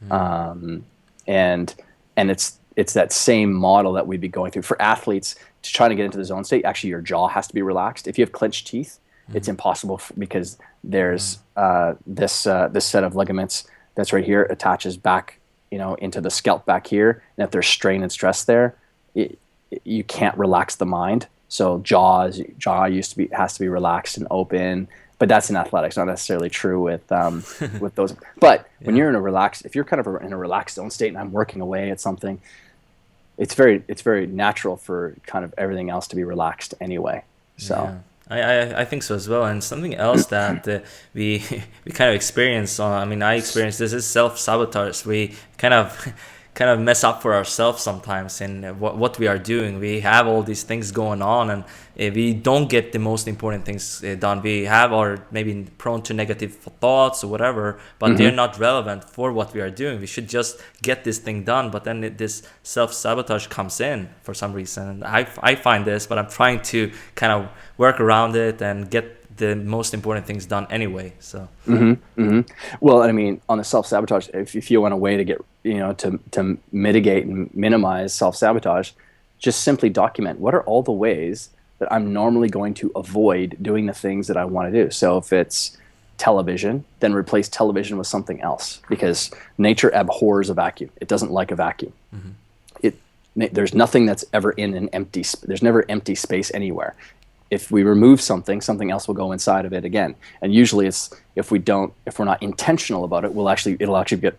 And it's that same model that we'd be going through for athletes to try to get into the zone state. Actually, your jaw has to be relaxed. If you have clenched teeth, it's impossible, because there's this set of ligaments that's right here attaches back, into the scalp back here. And if there's strain and stress there, you can't relax the mind. So jaw has to be relaxed and open, but that's in athletics, not necessarily true with those. But when you're if you're kind of in a relaxed zone state, and I'm working away at something, it's very natural for kind of everything else to be relaxed anyway. So. Yeah, I think so as well. And something else that we we kind of experience. I mean, I experience this is self-sabotage. We kind of kind of mess up for ourselves sometimes in what we are doing. We have all these things going on, and we don't get the most important things done. We have our maybe prone to negative thoughts or whatever, but they're not relevant for what we are doing. We should just get this thing done. But then this self-sabotage comes in for some reason. And I find this, but I'm trying to kind of work around it and get the most important things done anyway. So Well, I mean, on the self-sabotage, if you want a way to get, to mitigate and minimize self-sabotage, just simply document what are all the ways that I'm normally going to avoid doing the things that I want to do. So if it's television, then replace television with something else, because nature abhors a vacuum. It doesn't like a vacuum. There's nothing that's ever in an empty. There's never empty space anywhere. If we remove something, something else will go inside of it again. And usually it's if we're not intentional about it, it'll actually get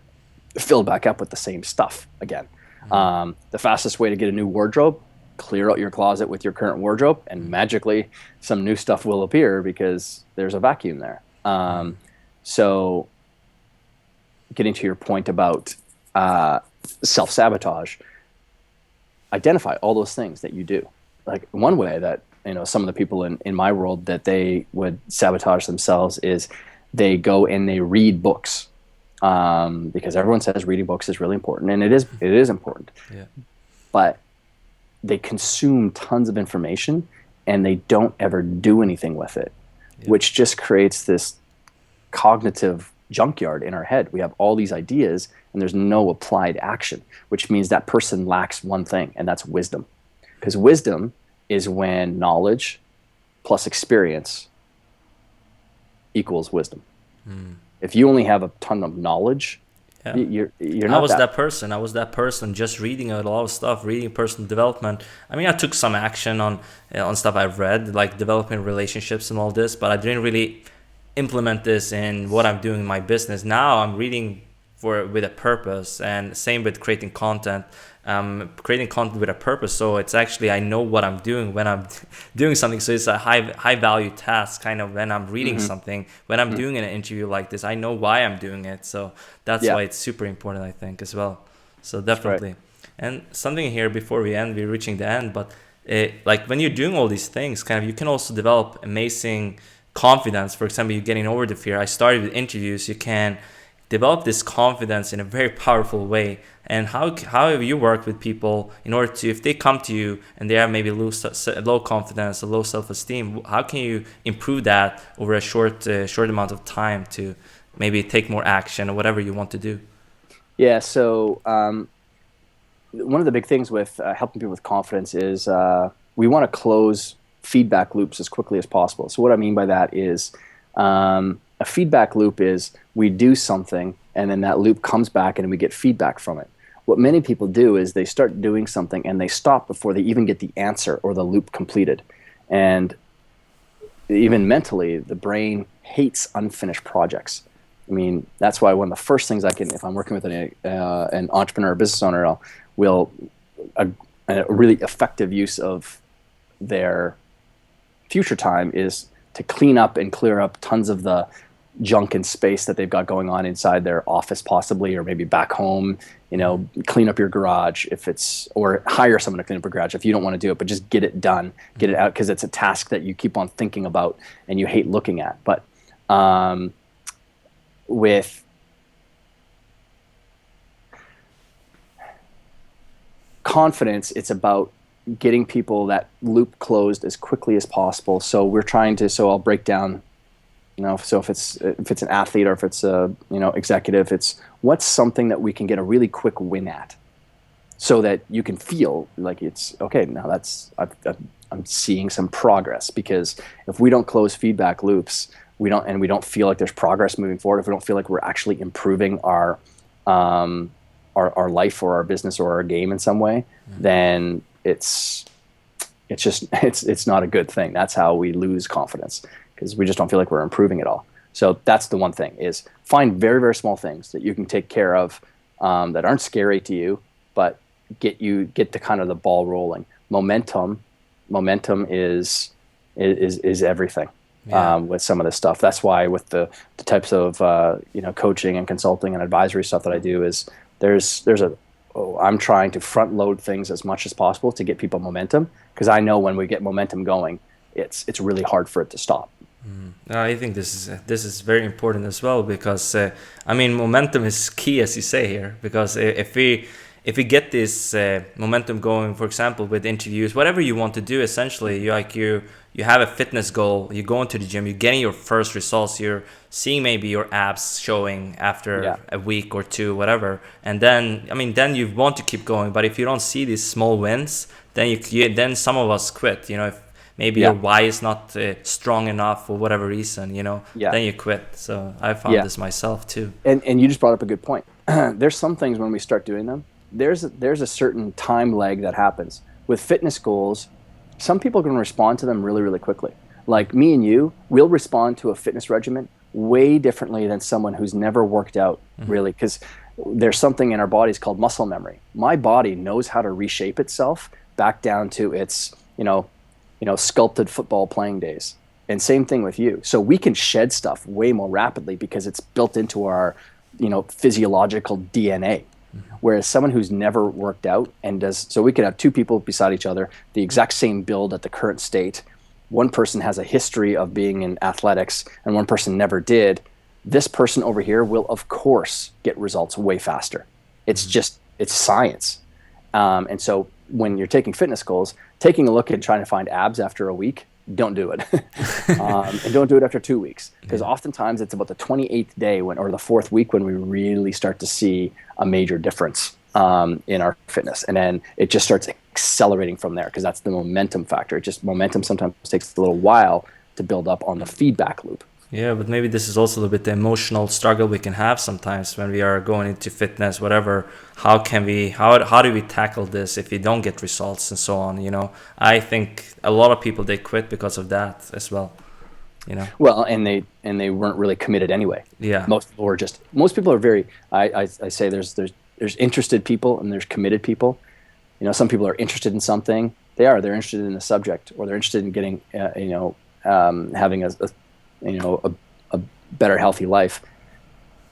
filled back up with the same stuff again. The fastest way to get a new wardrobe, clear out your closet with your current wardrobe, and magically some new stuff will appear because there's a vacuum there. So getting to your point about self-sabotage, identify all those things that you do. Like one way that some of the people in my world that they would sabotage themselves is they go and they read books, because everyone says reading books is really important, and it is important. yeah, But they consume tons of information and they don't ever do anything with it, which just creates this cognitive junkyard in our head. We have all these ideas and there's no applied action, which means that person lacks one thing, and that's wisdom. Because wisdom is when knowledge plus experience equals wisdom. If you only have a ton of knowledge, you're not. I was that person just reading a lot of stuff, reading personal development. I mean, I took some action on stuff I've read, like developing relationships and all this, but I didn't really implement this in what I'm doing in my business. Now I'm reading with a purpose, and same with creating content. Creating content with a purpose, so it's actually I know what I'm doing when I'm doing something. So it's a high value task, kind of when I'm reading something, when I'm doing an interview like this. I know why I'm doing it, so that's why it's super important, I think, as well. So definitely. And something here before we're reaching the end, but like when you're doing all these things, kind of you can also develop amazing confidence. For example, you're getting over the fear. I started with interviews. You can develop this confidence in a very powerful way. And how have you worked with people in order to, if they come to you and they have maybe low confidence or low self-esteem, how can you improve that over a short amount of time to maybe take more action or whatever you want to do? Yeah, so one of the big things with helping people with confidence is we want to close feedback loops as quickly as possible. So what I mean by that is a feedback loop is we do something and then that loop comes back and we get feedback from it. What many people do is they start doing something and they stop before they even get the answer or the loop completed. And even mentally, the brain hates unfinished projects. I mean, that's why one of the first things if I'm working with an entrepreneur or business owner, a really effective use of their future time is to clean up and clear up tons of the junk and space that they've got going on inside their office, possibly, or maybe back home. Clean up your garage or hire someone to clean up your garage if you don't want to do it, but just get it done, get it out, because it's a task that you keep on thinking about and you hate looking at. But with confidence, it's about getting people that loop closed as quickly as possible. So I'll break down, so if it's an athlete or if it's a executive, it's what's something that we can get a really quick win at, so that you can feel like it's okay. Now I'm seeing some progress, because if we don't close feedback loops, we don't feel like there's progress moving forward. If we don't feel like we're actually improving our life or our business or our game in some way, then it's not a good thing. That's how we lose confidence, because we just don't feel like we're improving at all. So that's the one thing, is find very, very small things that you can take care of that aren't scary to you, but get the kind of the ball rolling. Momentum is everything. Yeah. With some of this stuff. That's why with the types of coaching and consulting and advisory stuff that I do is I'm trying to front load things as much as possible to get people momentum, because I know when we get momentum going, it's really hard for it to stop. I think this is very important as well, because I mean, momentum is key, as you say here, because if we get this momentum going, for example, with interviews, whatever you want to do, essentially, you have a fitness goal, you go into the gym, you're getting your first results, you're seeing maybe your abs showing after a week or two, whatever, and then then you want to keep going. But if you don't see these small wins, then then some of us quit. If maybe your why is not strong enough for whatever reason, then you quit. So I found this myself too. And you just brought up a good point. There's some things when we start doing them, there's a certain time lag that happens. With fitness goals, some people can respond to them really, really quickly. Like me and you, we'll respond to a fitness regimen way differently than someone who's never worked out, really, because there's something in our bodies called muscle memory. My body knows how to reshape itself back down to its, sculpted football playing days. And same thing with you. So we can shed stuff way more rapidly because it's built into our, physiological DNA. Whereas someone who's never worked out so we could have two people beside each other, the exact same build at the current state. One person has a history of being in athletics and one person never did. This person over here will, of course, get results way faster. It's science. And so when you're taking fitness goals, taking a look at trying to find abs after a week, don't do it. And don't do it after 2 weeks, because oftentimes it's about the 28th day or the 4th week when we really start to see a major difference in our fitness. And then it just starts accelerating from there, because that's the momentum factor. Momentum sometimes takes a little while to build up on the feedback loop. Yeah, but maybe this is also a little bit the emotional struggle we can have sometimes when we are going into fitness, whatever. How do we tackle this if we don't get results and so on? I think a lot of people, they quit because of that as well. Well, and they weren't really committed anyway. Yeah. Most people are very. I say there's interested people and there's committed people. Some people are interested in something. They're interested in the subject, or they're interested in getting having a better, healthy life.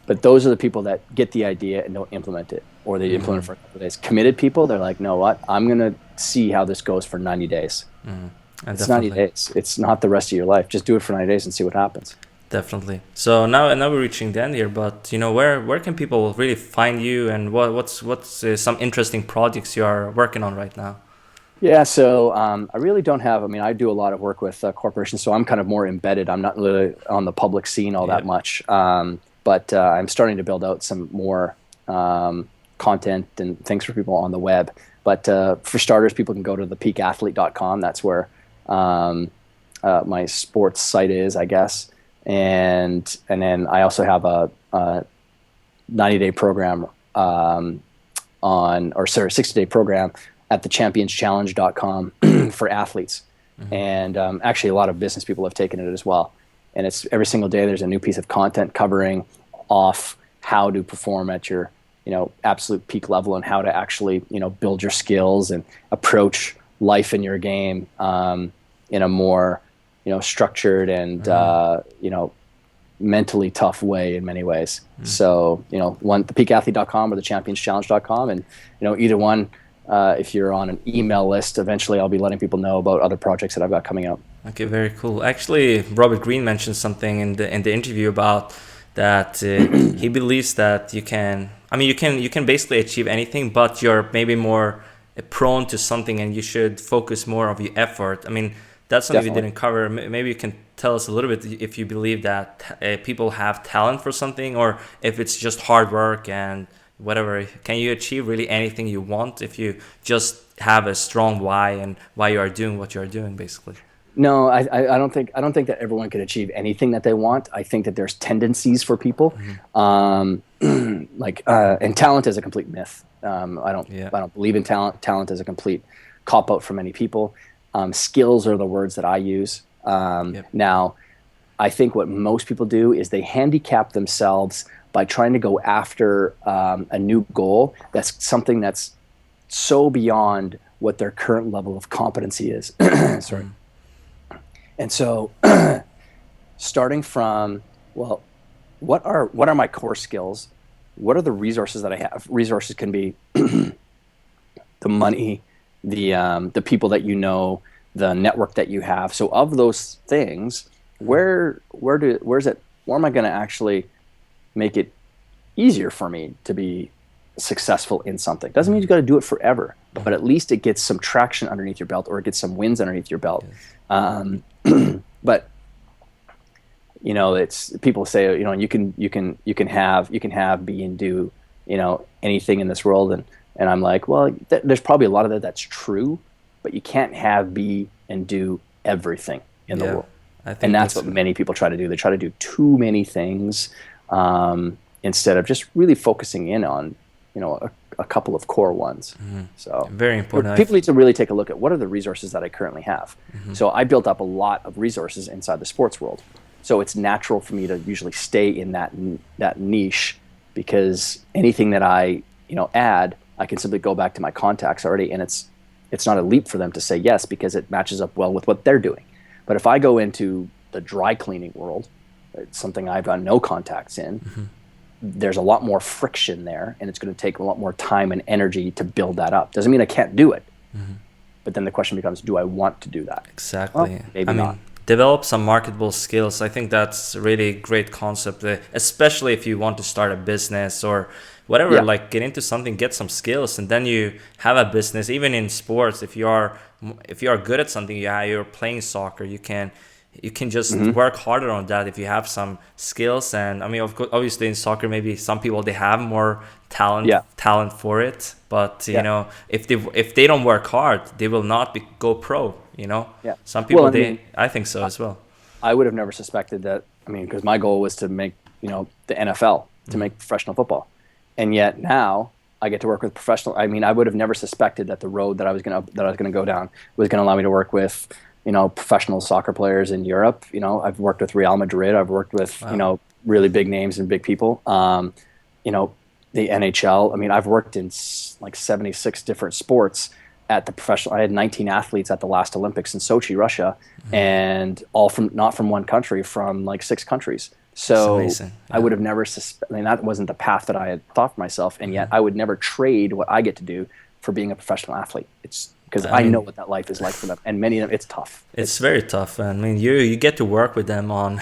But those are the people that get the idea and don't implement it, or they implement it for a couple of days. Committed people, they're like, no, what? I'm going to see how this goes for 90 days. It's 90 days. It's not the rest of your life. Just do it for 90 days and see what happens. Definitely. So now we're reaching the end here, but where can people really find you, and what's some interesting projects you are working on right now? Yeah, so I really don't have. I do a lot of work with corporations, so I'm kind of more embedded. I'm not really on the public scene all that much, but I'm starting to build out some more content and things for people on the web. But for starters, people can go to thepeakathlete.com. That's where my sports site is, I guess. And then I also have a 90-day program 60-day program at thechampionschallenge.com for athletes. And actually a lot of business people have taken it as well. And it's every single day there's a new piece of content covering off how to perform at your absolute peak level, and how to actually build your skills and approach life in your game in a more structured and mentally tough way in many ways. So thepeakathlete.com or thechampionschallenge.com, and either one. If you're on an email list, eventually I'll be letting people know about other projects that I've got coming up. Okay, very cool. Actually, Robert Greene mentioned something in the interview about that. He believes that you can basically achieve anything, but you're maybe more prone to something, and you should focus more of your effort. That's something we didn't cover. Maybe you can tell us a little bit if you believe that people have talent for something, or if it's just hard work and whatever. Can you achieve really anything you want if you just have a strong why and why you are doing what you are doing, basically? No, I don't think that everyone can achieve anything that they want. I think that there's tendencies for people, and talent is a complete myth. I don't believe in talent. Talent is a complete cop out for many people. Skills are the words that I use. Now, I think what most people do is they handicap themselves by trying to go after a new goal. That's something that's so beyond what their current level of competency is. Sorry. And so starting from, well, what are my core skills? What are the resources that I have? Resources can be the money, the people that you know, the network that you have. So of those things, where am I going to actually make it easier for me to be successful in something? Doesn't mean you got to do it forever, but at least it gets some traction underneath your belt, or it gets some wins underneath your belt. But it's people say, you can have, be, and do, anything in this world, and I'm like, well, there's probably a lot of that's true, but you can't have, be, and do everything in the world. And that's what many people try to do. They try to do too many things instead of just really focusing in on, a couple of core ones. So very important. People need to really take a look at what are the resources that I currently have. So I built up a lot of resources inside the sports world. So it's natural for me to usually stay in that niche, because anything that I add, I can simply go back to my contacts already, and it's not a leap for them to say yes, because it matches up well with what they're doing. But if I go into the dry cleaning world, it's something I've got no contacts in, there's a lot more friction there, and it's going to take a lot more time and energy to build that up. Doesn't mean I can't do it, but then the question becomes, do I want to do that? Exactly. Well, maybe not. Develop some marketable skills. I think that's a really great concept, especially if you want to start a business or whatever. Like, get into something, get some skills, and then you have a business. Even in sports, if you are good at something, you're playing soccer, you can just work harder on that if you have some skills. And I mean, of course, obviously in soccer, maybe some people, they have more talent for it, but if they don't work hard, they will not go pro. Some people, I think so as well. I would have never suspected that. I mean, because my goal was to make the NFL, to make professional football, and yet now I get to work with professional. I mean, I would have never suspected that the road that I was gonna go down was gonna allow me to work with professional soccer players in Europe. I've worked with Real Madrid. I've worked with really big names and big people. The NHL. I mean, I've worked in like 76 different sports at the professional. I had 19 athletes at the last Olympics in Sochi, Russia, and all not from one country, from like 6 countries. So I would have never I mean, that wasn't the path that I had thought for myself, and yet I would never trade what I get to do for being a professional athlete. It's because I know what that life is like for them, and many of them, it's tough. It's very tough. I mean, you get to work with them on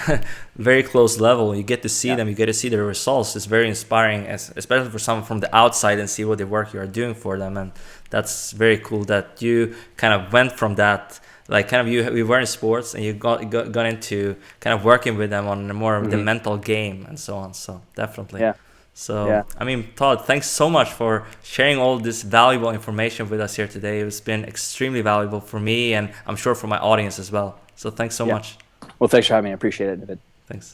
very close level. You get to see them. You get to see their results. It's very inspiring, especially for someone from the outside, and see what the work you are doing for them. And that's very cool that you kind of went from that, like kind of you were in sports, and you got into kind of working with them on more of the mental game and so on. So definitely. Yeah. So, I mean, Todd, thanks so much for sharing all this valuable information with us here today. It's been extremely valuable for me, and I'm sure for my audience as well. So thanks so much. Well, thanks for having me. I appreciate it, Navid. Thanks.